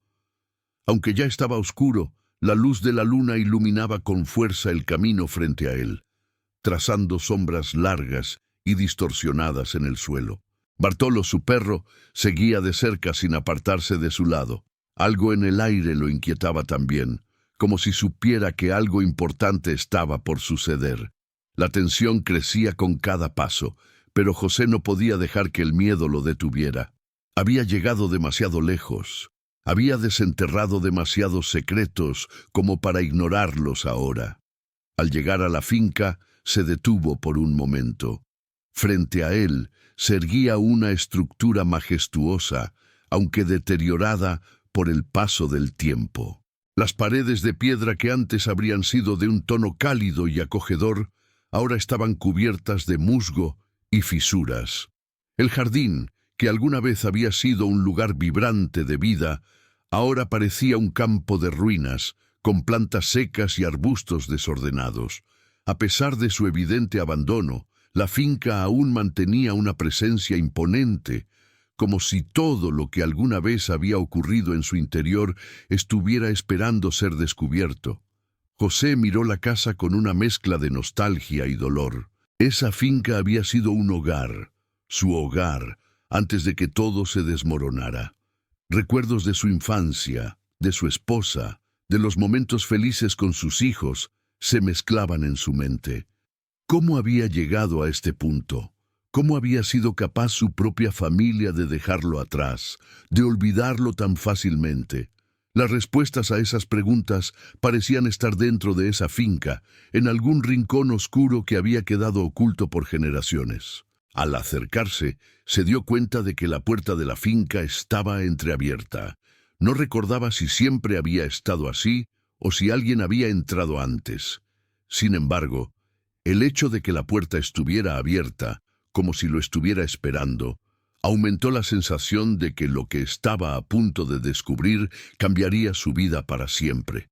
Aunque ya estaba oscuro, la luz de la luna iluminaba con fuerza el camino frente a él, trazando sombras largas y distorsionadas en el suelo. Bartolo, su perro, seguía de cerca sin apartarse de su lado. Algo en el aire lo inquietaba también, como si supiera que algo importante estaba por suceder. La tensión crecía con cada paso, pero José no podía dejar que el miedo lo detuviera. Había llegado demasiado lejos. Había desenterrado demasiados secretos como para ignorarlos ahora. Al llegar a la finca, se detuvo por un momento. Frente a él se erguía una estructura majestuosa, aunque deteriorada por el paso del tiempo. Las paredes de piedra que antes habrían sido de un tono cálido y acogedor, ahora estaban cubiertas de musgo y fisuras. El jardín, que alguna vez había sido un lugar vibrante de vida, ahora parecía un campo de ruinas, con plantas secas y arbustos desordenados. A pesar de su evidente abandono, la finca aún mantenía una presencia imponente, como si todo lo que alguna vez había ocurrido en su interior estuviera esperando ser descubierto. José miró la casa con una mezcla de nostalgia y dolor. Esa finca había sido un hogar, su hogar, antes de que todo se desmoronara. Recuerdos de su infancia, de su esposa, de los momentos felices con sus hijos, se mezclaban en su mente. ¿Cómo había llegado a este punto? ¿Cómo había sido capaz su propia familia de dejarlo atrás, de olvidarlo tan fácilmente? Las respuestas a esas preguntas parecían estar dentro de esa finca, en algún rincón oscuro que había quedado oculto por generaciones. Al acercarse, se dio cuenta de que la puerta de la finca estaba entreabierta. No recordaba si siempre había estado así o si alguien había entrado antes. Sin embargo, el hecho de que la puerta estuviera abierta, como si lo estuviera esperando, aumentó la sensación de que lo que estaba a punto de descubrir cambiaría su vida para siempre.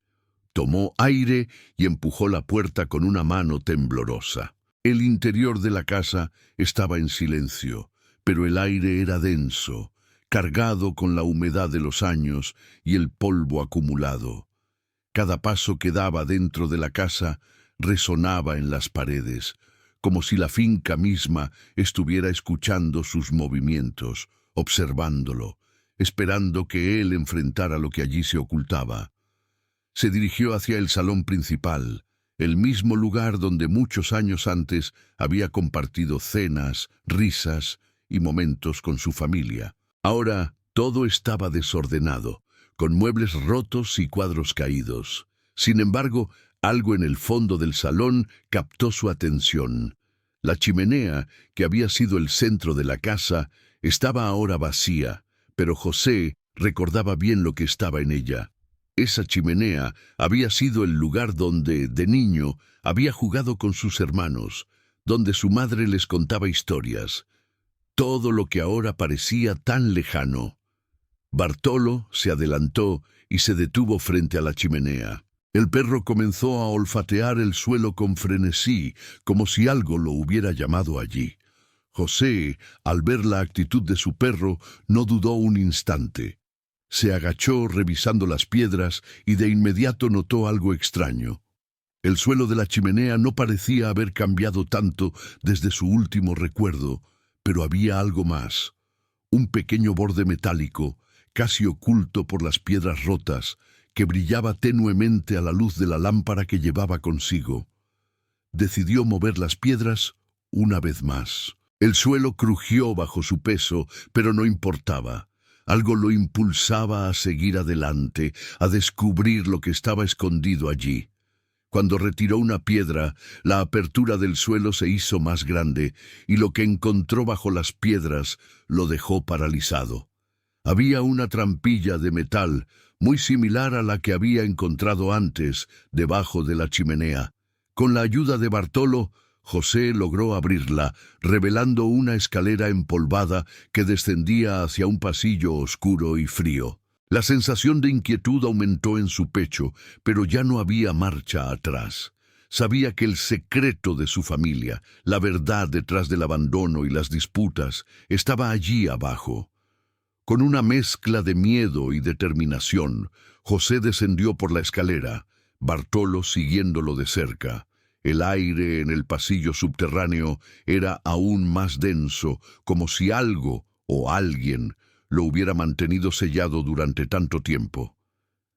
Tomó aire y empujó la puerta con una mano temblorosa. El interior de la casa estaba en silencio, pero el aire era denso, cargado con la humedad de los años y el polvo acumulado. Cada paso que daba dentro de la casa resonaba en las paredes, como si la finca misma estuviera escuchando sus movimientos, observándolo, esperando que él enfrentara lo que allí se ocultaba. Se dirigió hacia el salón principal, el mismo lugar donde muchos años antes había compartido cenas, risas y momentos con su familia. Ahora todo estaba desordenado, con muebles rotos y cuadros caídos. Sin embargo, algo en el fondo del salón captó su atención. La chimenea, que había sido el centro de la casa, estaba ahora vacía, pero José recordaba bien lo que estaba en ella. Esa chimenea había sido el lugar donde, de niño, había jugado con sus hermanos, donde su madre les contaba historias. Todo lo que ahora parecía tan lejano. Bartolo se adelantó y se detuvo frente a la chimenea. El perro comenzó a olfatear el suelo con frenesí, como si algo lo hubiera llamado allí. José, al ver la actitud de su perro, no dudó un instante. Se agachó revisando las piedras y de inmediato notó algo extraño. El suelo de la chimenea no parecía haber cambiado tanto desde su último recuerdo, pero había algo más. Un pequeño borde metálico, casi oculto por las piedras rotas, que brillaba tenuemente a la luz de la lámpara que llevaba consigo. Decidió mover las piedras una vez más. El suelo crujió bajo su peso, pero no importaba. Algo lo impulsaba a seguir adelante, a descubrir lo que estaba escondido allí. Cuando retiró una piedra, la apertura del suelo se hizo más grande, y lo que encontró bajo las piedras lo dejó paralizado. Había una trampilla de metal, muy similar a la que había encontrado antes, debajo de la chimenea. Con la ayuda de Bartolo, José logró abrirla, revelando una escalera empolvada que descendía hacia un pasillo oscuro y frío. La sensación de inquietud aumentó en su pecho, pero ya no había marcha atrás. Sabía que el secreto de su familia, la verdad detrás del abandono y las disputas, estaba allí abajo. Con una mezcla de miedo y determinación, José descendió por la escalera, Bartolo siguiéndolo de cerca. El aire en el pasillo subterráneo era aún más denso, como si algo o alguien lo hubiera mantenido sellado durante tanto tiempo.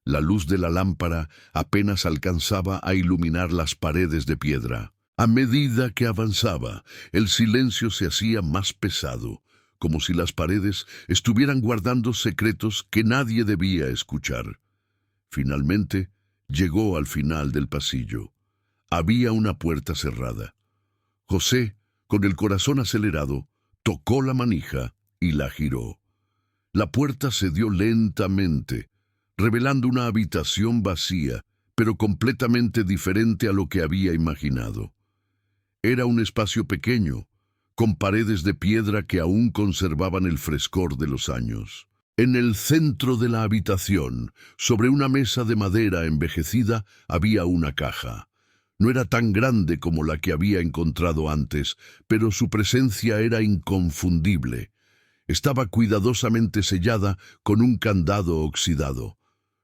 La luz de la lámpara apenas alcanzaba a iluminar las paredes de piedra. A medida que avanzaba, el silencio se hacía más pesado, como si las paredes estuvieran guardando secretos que nadie debía escuchar. Finalmente, llegó al final del pasillo. Había una puerta cerrada. José, con el corazón acelerado, tocó la manija y la giró. La puerta cedió lentamente, revelando una habitación vacía, pero completamente diferente a lo que había imaginado. Era un espacio pequeño, con paredes de piedra que aún conservaban el frescor de los años. En el centro de la habitación, sobre una mesa de madera envejecida, había una caja. No era tan grande como la que había encontrado antes, pero su presencia era inconfundible. Estaba cuidadosamente sellada con un candado oxidado.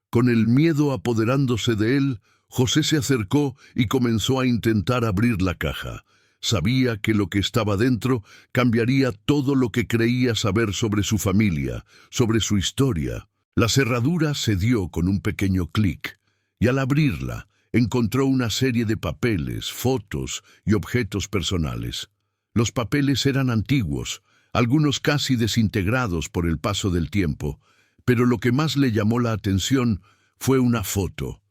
Con el miedo apoderándose de él, José se acercó y comenzó a intentar abrir la caja. Sabía que lo que estaba dentro cambiaría todo lo que creía saber sobre su familia, sobre su historia. La cerradura cedió con un pequeño clic, y al abrirla, encontró una serie de papeles, fotos y objetos personales. Los papeles eran antiguos, algunos casi desintegrados por el paso del tiempo, pero lo que más le llamó la atención fue una foto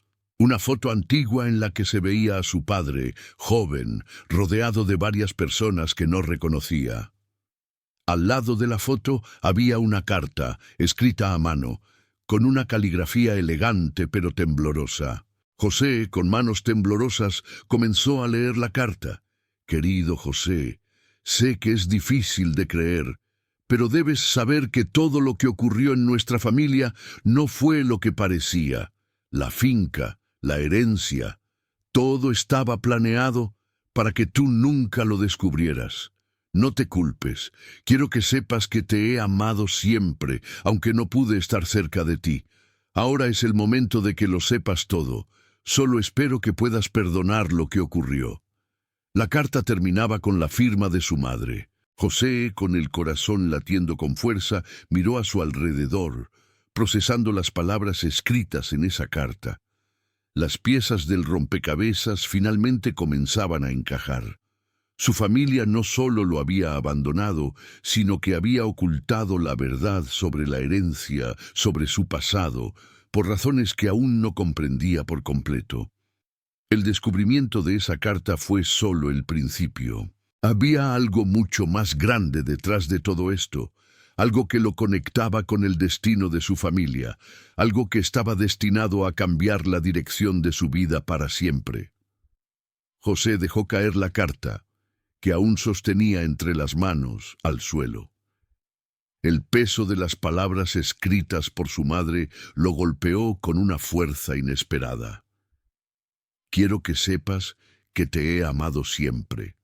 antigua en la que se veía a su padre, joven, rodeado de varias personas que no reconocía. Al lado de la foto había una carta, escrita a mano, con una caligrafía elegante pero temblorosa. José, con manos temblorosas, comenzó a leer la carta. «Querido José, sé que es difícil de creer, pero debes saber que todo lo que ocurrió en nuestra familia no fue lo que parecía. La finca, la herencia, todo estaba planeado para que tú nunca lo descubrieras. No te culpes. Quiero que sepas que te he amado siempre, aunque no pude estar cerca de ti. Ahora es el momento de que lo sepas todo. Solo espero que puedas perdonar lo que ocurrió». La carta terminaba con la firma de su madre. José, con el corazón latiendo con fuerza, miró a su alrededor, procesando las palabras escritas en esa carta. Las piezas del rompecabezas finalmente comenzaban a encajar. Su familia no solo lo había abandonado, sino que había ocultado la verdad sobre la herencia, sobre su pasado, por razones que aún no comprendía por completo. El descubrimiento de esa carta fue solo el principio. Había algo mucho más grande detrás de todo esto, algo que lo conectaba con el destino de su familia, algo que estaba destinado a cambiar la dirección de su vida para siempre. José dejó caer la carta, que aún sostenía entre las manos, al suelo. El peso de las palabras escritas por su madre lo golpeó con una fuerza inesperada. «Quiero que sepas que te he amado siempre»,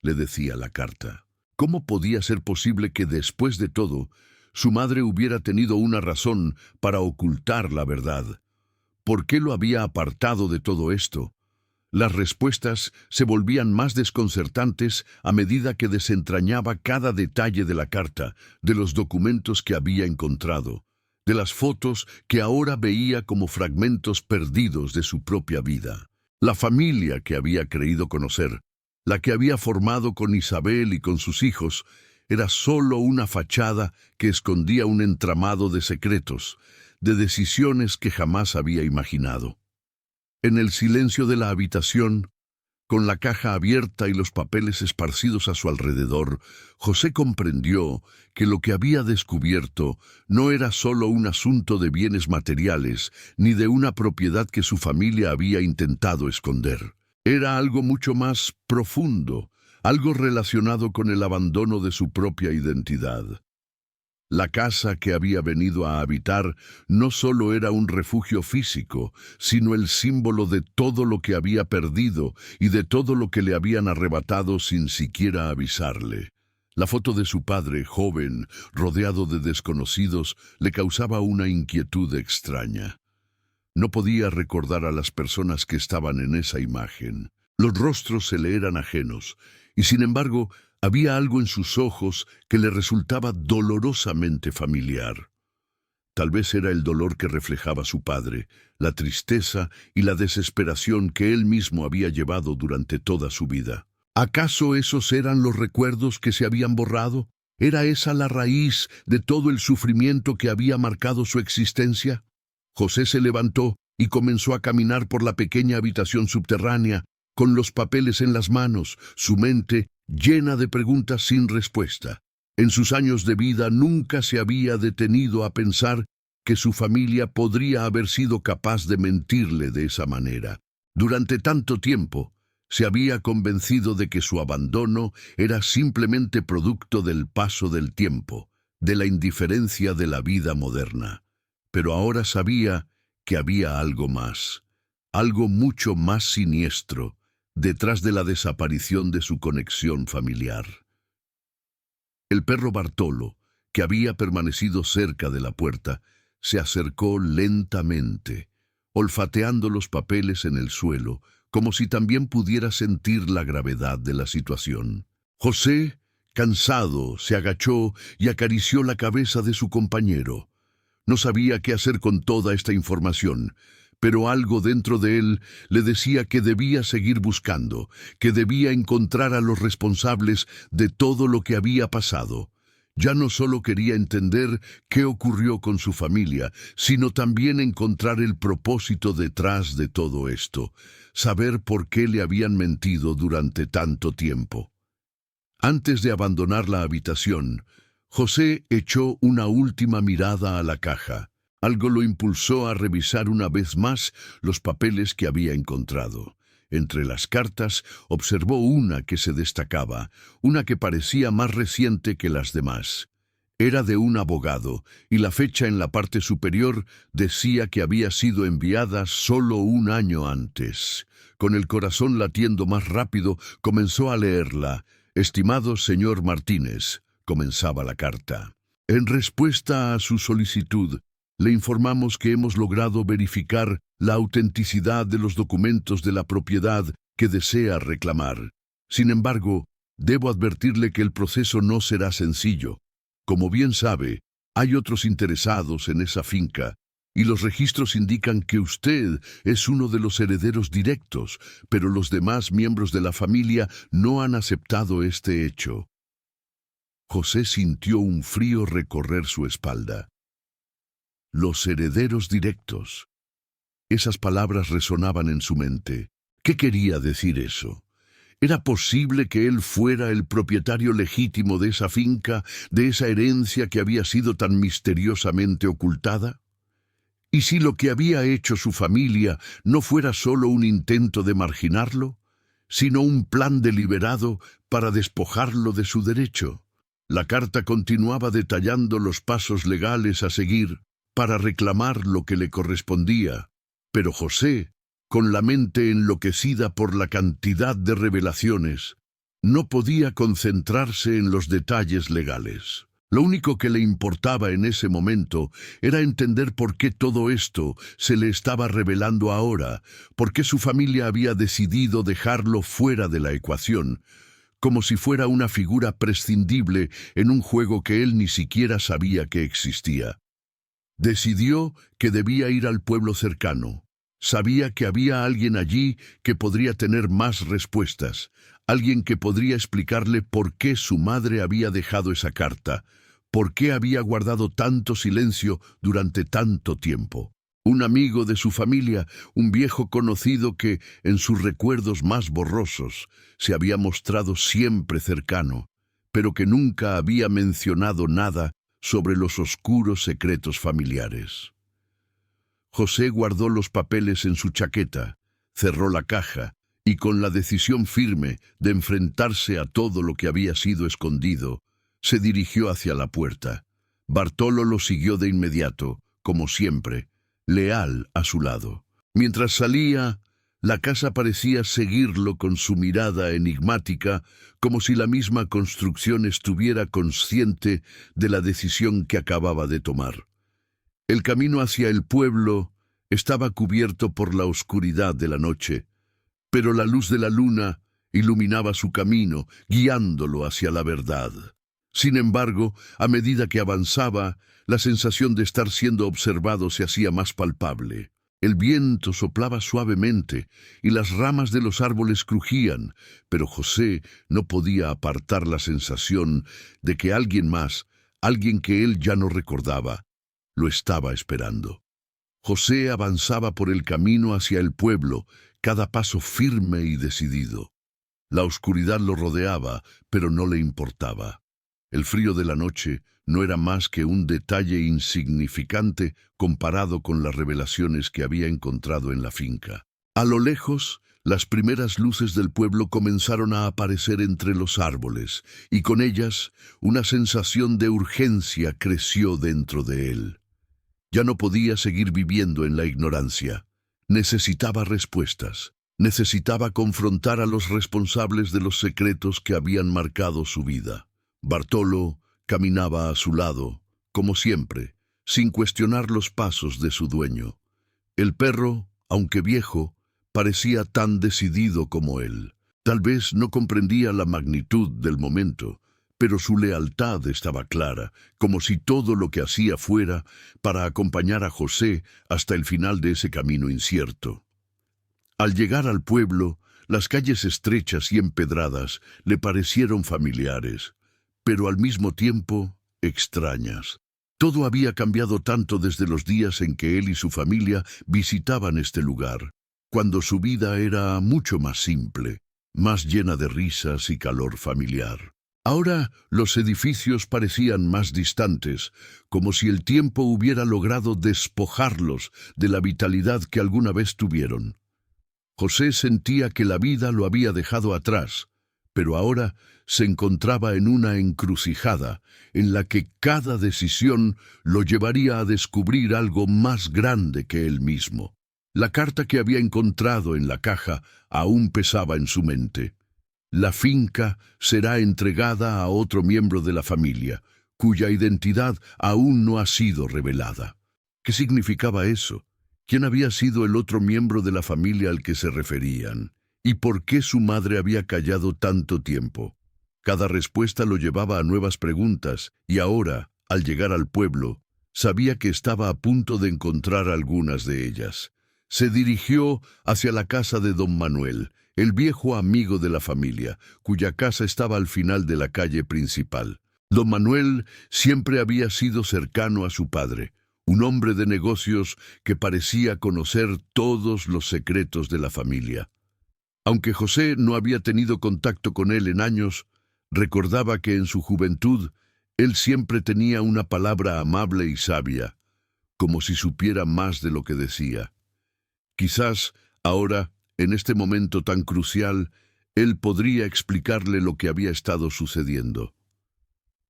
le decía la carta. ¿Cómo podía ser posible que después de todo, su madre hubiera tenido una razón para ocultar la verdad? ¿Por qué lo había apartado de todo esto? Las respuestas se volvían más desconcertantes a medida que desentrañaba cada detalle de la carta, de los documentos que había encontrado, de las fotos que ahora veía como fragmentos perdidos de su propia vida. La familia que había creído conocer, la que había formado con Isabel y con sus hijos, era solo una fachada que escondía un entramado de secretos, de decisiones que jamás había imaginado. En el silencio de la habitación, con la caja abierta y los papeles esparcidos a su alrededor, José comprendió que lo que había descubierto no era solo un asunto de bienes materiales, ni de una propiedad que su familia había intentado esconder. Era algo mucho más profundo, algo relacionado con el abandono de su propia identidad. La casa que había venido a habitar no solo era un refugio físico, sino el símbolo de todo lo que había perdido y de todo lo que le habían arrebatado sin siquiera avisarle. La foto de su padre, joven, rodeado de desconocidos, le causaba una inquietud extraña. No podía recordar a las personas que estaban en esa imagen. Los rostros se le eran ajenos, y sin embargo, había algo en sus ojos que le resultaba dolorosamente familiar. Tal vez era el dolor que reflejaba su padre, la tristeza y la desesperación que él mismo había llevado durante toda su vida. ¿Acaso esos eran los recuerdos que se habían borrado? ¿Era esa la raíz de todo el sufrimiento que había marcado su existencia? José se levantó y comenzó a caminar por la pequeña habitación subterránea, con los papeles en las manos, su mente llena de preguntas sin respuesta. En sus años de vida nunca se había detenido a pensar que su familia podría haber sido capaz de mentirle de esa manera. Durante tanto tiempo, se había convencido de que su abandono era simplemente producto del paso del tiempo, de la indiferencia de la vida moderna. Pero ahora sabía que había algo más, algo mucho más siniestro, detrás de la desaparición de su conexión familiar. El perro Bartolo, que había permanecido cerca de la puerta, se acercó lentamente, olfateando los papeles en el suelo, como si también pudiera sentir la gravedad de la situación. José, cansado, se agachó y acarició la cabeza de su compañero. No sabía qué hacer con toda esta información, pero algo dentro de él le decía que debía seguir buscando, que debía encontrar a los responsables de todo lo que había pasado. Ya no solo quería entender qué ocurrió con su familia, sino también encontrar el propósito detrás de todo esto, saber por qué le habían mentido durante tanto tiempo. Antes de abandonar la habitación, José echó una última mirada a la caja. Algo lo impulsó a revisar una vez más los papeles que había encontrado. Entre las cartas observó una que se destacaba, una que parecía más reciente que las demás. Era de un abogado, y la fecha en la parte superior decía que había sido enviada solo un año antes. Con el corazón latiendo más rápido, comenzó a leerla. «Estimado señor Martínez», comenzaba la carta. «En respuesta a su solicitud, le informamos que hemos logrado verificar la autenticidad de los documentos de la propiedad que desea reclamar. Sin embargo, debo advertirle que el proceso no será sencillo. Como bien sabe, hay otros interesados en esa finca, y los registros indican que usted es uno de los herederos directos, pero los demás miembros de la familia no han aceptado este hecho». José sintió un frío recorrer su espalda. Los herederos directos. Esas palabras resonaban en su mente. ¿Qué quería decir eso? ¿Era posible que él fuera el propietario legítimo de esa finca, de esa herencia que había sido tan misteriosamente ocultada? ¿Y si lo que había hecho su familia no fuera solo un intento de marginarlo, sino un plan deliberado para despojarlo de su derecho? La carta continuaba detallando los pasos legales a seguir para reclamar lo que le correspondía, pero José, con la mente enloquecida por la cantidad de revelaciones, no podía concentrarse en los detalles legales. Lo único que le importaba en ese momento era entender por qué todo esto se le estaba revelando ahora, por qué su familia había decidido dejarlo fuera de la ecuación, como si fuera una figura prescindible en un juego que él ni siquiera sabía que existía. Decidió que debía ir al pueblo cercano. Sabía que había alguien allí que podría tener más respuestas, alguien que podría explicarle por qué su madre había dejado esa carta, por qué había guardado tanto silencio durante tanto tiempo. Un amigo de su familia, un viejo conocido que, en sus recuerdos más borrosos, se había mostrado siempre cercano, pero que nunca había mencionado nada sobre los oscuros secretos familiares. José guardó los papeles en su chaqueta, cerró la caja y con la decisión firme de enfrentarse a todo lo que había sido escondido, se dirigió hacia la puerta. Bartolo lo siguió de inmediato, como siempre, leal a su lado. Mientras salía, la casa parecía seguirlo con su mirada enigmática, como si la misma construcción estuviera consciente de la decisión que acababa de tomar. El camino hacia el pueblo estaba cubierto por la oscuridad de la noche, pero la luz de la luna iluminaba su camino, guiándolo hacia la verdad. Sin embargo, a medida que avanzaba, la sensación de estar siendo observado se hacía más palpable. El viento soplaba suavemente y las ramas de los árboles crujían, pero José no podía apartar la sensación de que alguien más, alguien que él ya no recordaba, lo estaba esperando. José avanzaba por el camino hacia el pueblo, cada paso firme y decidido. La oscuridad lo rodeaba, pero no le importaba. El frío de la noche no era más que un detalle insignificante comparado con las revelaciones que había encontrado en la finca. A lo lejos, las primeras luces del pueblo comenzaron a aparecer entre los árboles, y con ellas una sensación de urgencia creció dentro de él. Ya no podía seguir viviendo en la ignorancia. Necesitaba respuestas. Necesitaba confrontar a los responsables de los secretos que habían marcado su vida. Bartolo caminaba a su lado, como siempre, sin cuestionar los pasos de su dueño. El perro, aunque viejo, parecía tan decidido como él. Tal vez no comprendía la magnitud del momento, pero su lealtad estaba clara, como si todo lo que hacía fuera para acompañar a José hasta el final de ese camino incierto. Al llegar al pueblo, las calles estrechas y empedradas le parecieron familiares, pero al mismo tiempo extrañas. Todo había cambiado tanto desde los días en que él y su familia visitaban este lugar, cuando su vida era mucho más simple, más llena de risas y calor familiar. Ahora los edificios parecían más distantes, como si el tiempo hubiera logrado despojarlos de la vitalidad que alguna vez tuvieron. José sentía que la vida lo había dejado atrás, pero ahora se encontraba en una encrucijada en la que cada decisión lo llevaría a descubrir algo más grande que él mismo. La carta que había encontrado en la caja aún pesaba en su mente. La finca será entregada a otro miembro de la familia, cuya identidad aún no ha sido revelada. ¿Qué significaba eso? ¿Quién había sido el otro miembro de la familia al que se referían? ¿Y por qué su madre había callado tanto tiempo? Cada respuesta lo llevaba a nuevas preguntas, y ahora, al llegar al pueblo, sabía que estaba a punto de encontrar algunas de ellas. Se dirigió hacia la casa de don Manuel, el viejo amigo de la familia, cuya casa estaba al final de la calle principal. Don Manuel siempre había sido cercano a su padre, un hombre de negocios que parecía conocer todos los secretos de la familia. Aunque José no había tenido contacto con él en años, recordaba que en su juventud él siempre tenía una palabra amable y sabia, como si supiera más de lo que decía. Quizás ahora, en este momento tan crucial, él podría explicarle lo que había estado sucediendo.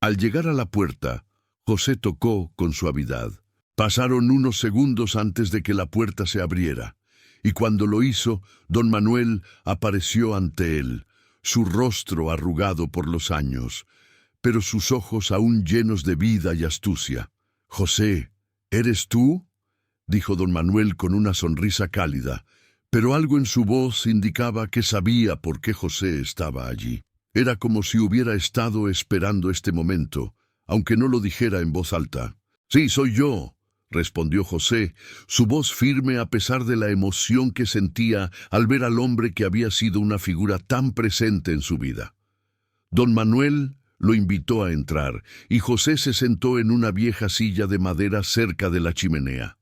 Al llegar a la puerta, José tocó con suavidad. Pasaron unos segundos antes de que la puerta se abriera, y cuando lo hizo, don Manuel apareció ante él, su rostro arrugado por los años, pero sus ojos aún llenos de vida y astucia. «José, ¿eres tú?», dijo don Manuel con una sonrisa cálida, pero algo en su voz indicaba que sabía por qué José estaba allí. Era como si hubiera estado esperando este momento, aunque no lo dijera en voz alta. «Sí, soy yo», respondió José, su voz firme a pesar de la emoción que sentía al ver al hombre que había sido una figura tan presente en su vida. Don Manuel lo invitó a entrar, y José se sentó en una vieja silla de madera cerca de la chimenea.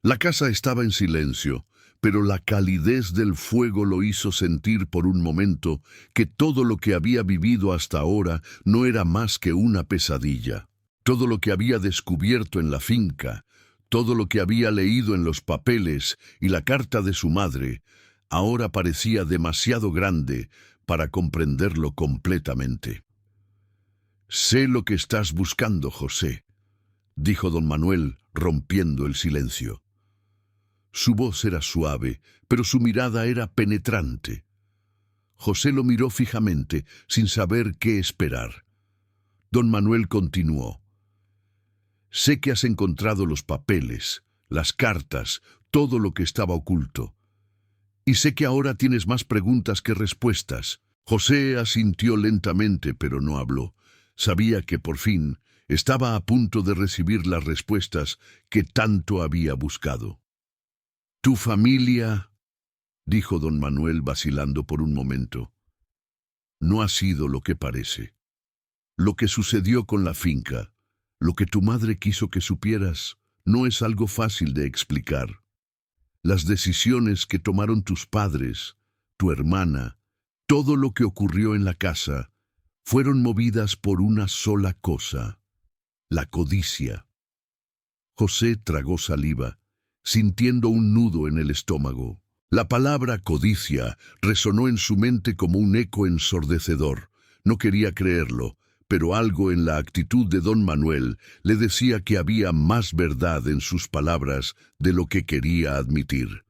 La casa estaba en silencio, pero la calidez del fuego lo hizo sentir por un momento que todo lo que había vivido hasta ahora no era más que una pesadilla. Todo lo que había descubierto en la finca, todo lo que había leído en los papeles y la carta de su madre, ahora parecía demasiado grande para comprenderlo completamente. «Sé lo que estás buscando, José», dijo don Manuel, rompiendo el silencio. Su voz era suave, pero su mirada era penetrante. José lo miró fijamente, sin saber qué esperar. Don Manuel continuó. «Sé que has encontrado los papeles, las cartas, todo lo que estaba oculto. Y sé que ahora tienes más preguntas que respuestas». José asintió lentamente, pero no habló. Sabía que por fin estaba a punto de recibir las respuestas que tanto había buscado. «Tu familia», dijo don Manuel vacilando por un momento, «no ha sido lo que parece. Lo que sucedió con la finca, lo que tu madre quiso que supieras, no es algo fácil de explicar. Las decisiones que tomaron tus padres, tu hermana, todo lo que ocurrió en la casa, fueron movidas por una sola cosa: la codicia». José tragó saliva, sintiendo un nudo en el estómago. La palabra codicia resonó en su mente como un eco ensordecedor. No quería creerlo, pero algo en la actitud de don Manuel le decía que había más verdad en sus palabras de lo que quería admitir.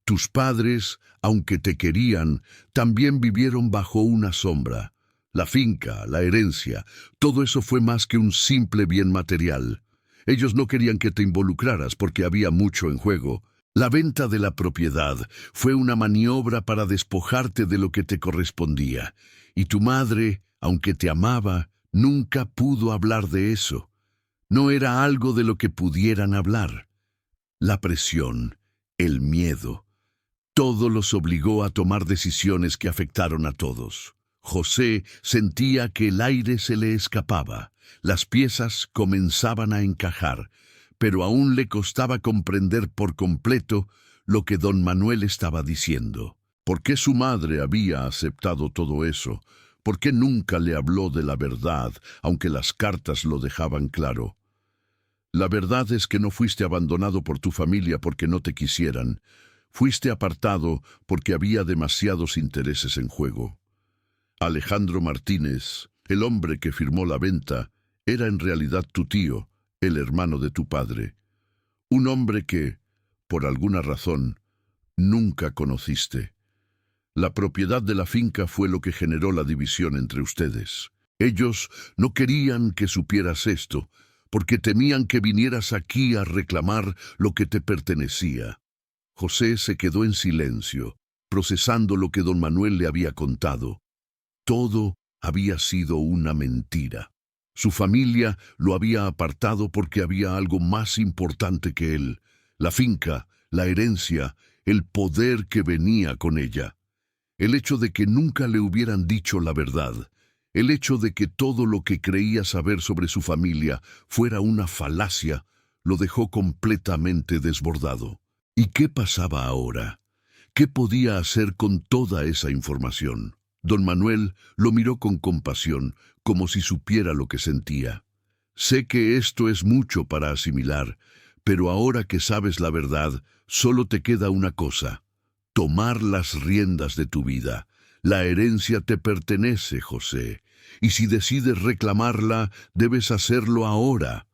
Tus padres, aunque te querían, también vivieron bajo una sombra. La finca, la herencia, todo eso fue más que un simple bien material. Ellos no querían que te involucraras porque había mucho en juego. La venta de la propiedad fue una maniobra para despojarte de lo que te correspondía. Y tu madre, aunque te amaba, nunca pudo hablar de eso. No era algo de lo que pudieran hablar. La presión, el miedo, todo los obligó a tomar decisiones que afectaron a todos. José sentía que el aire se le escapaba, las piezas comenzaban a encajar, pero aún le costaba comprender por completo lo que don Manuel estaba diciendo. ¿Por qué su madre había aceptado todo eso? ¿Por qué nunca le habló de la verdad, aunque las cartas lo dejaban claro? La verdad es que no fuiste abandonado por tu familia porque no te quisieran. Fuiste apartado porque había demasiados intereses en juego. Alejandro Martínez, el hombre que firmó la venta, era en realidad tu tío, el hermano de tu padre. Un hombre que, por alguna razón, nunca conociste. La propiedad de la finca fue lo que generó la división entre ustedes. Ellos no querían que supieras esto, porque temían que vinieras aquí a reclamar lo que te pertenecía. José se quedó en silencio, procesando lo que don Manuel le había contado. Todo había sido una mentira. Su familia lo había apartado porque había algo más importante que él: la finca, la herencia, el poder que venía con ella. El hecho de que nunca le hubieran dicho la verdad, el hecho de que todo lo que creía saber sobre su familia fuera una falacia, lo dejó completamente desbordado. ¿Y qué pasaba ahora? ¿Qué podía hacer con toda esa información? Don Manuel lo miró con compasión, como si supiera lo que sentía. Sé que esto es mucho para asimilar, pero ahora que sabes la verdad, solo te queda una cosa: tomar las riendas de tu vida. La herencia te pertenece, José, y si decides reclamarla, debes hacerlo ahora.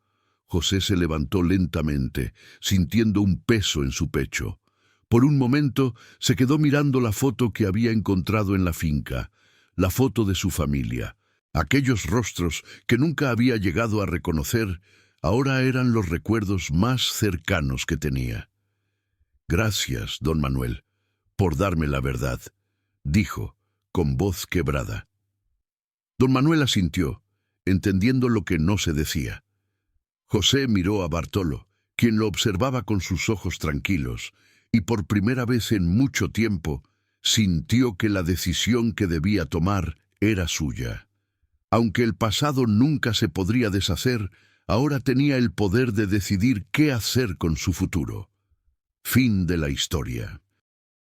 José se levantó lentamente, sintiendo un peso en su pecho. Por un momento se quedó mirando la foto que había encontrado en la finca, la foto de su familia. Aquellos rostros que nunca había llegado a reconocer, ahora eran los recuerdos más cercanos que tenía. Gracias, don Manuel, por darme la verdad, dijo, con voz quebrada. Don Manuel asintió, entendiendo lo que no se decía. José miró a Bartolo, quien lo observaba con sus ojos tranquilos, y por primera vez en mucho tiempo sintió que la decisión que debía tomar era suya. Aunque el pasado nunca se podría deshacer, ahora tenía el poder de decidir qué hacer con su futuro. Fin de la historia.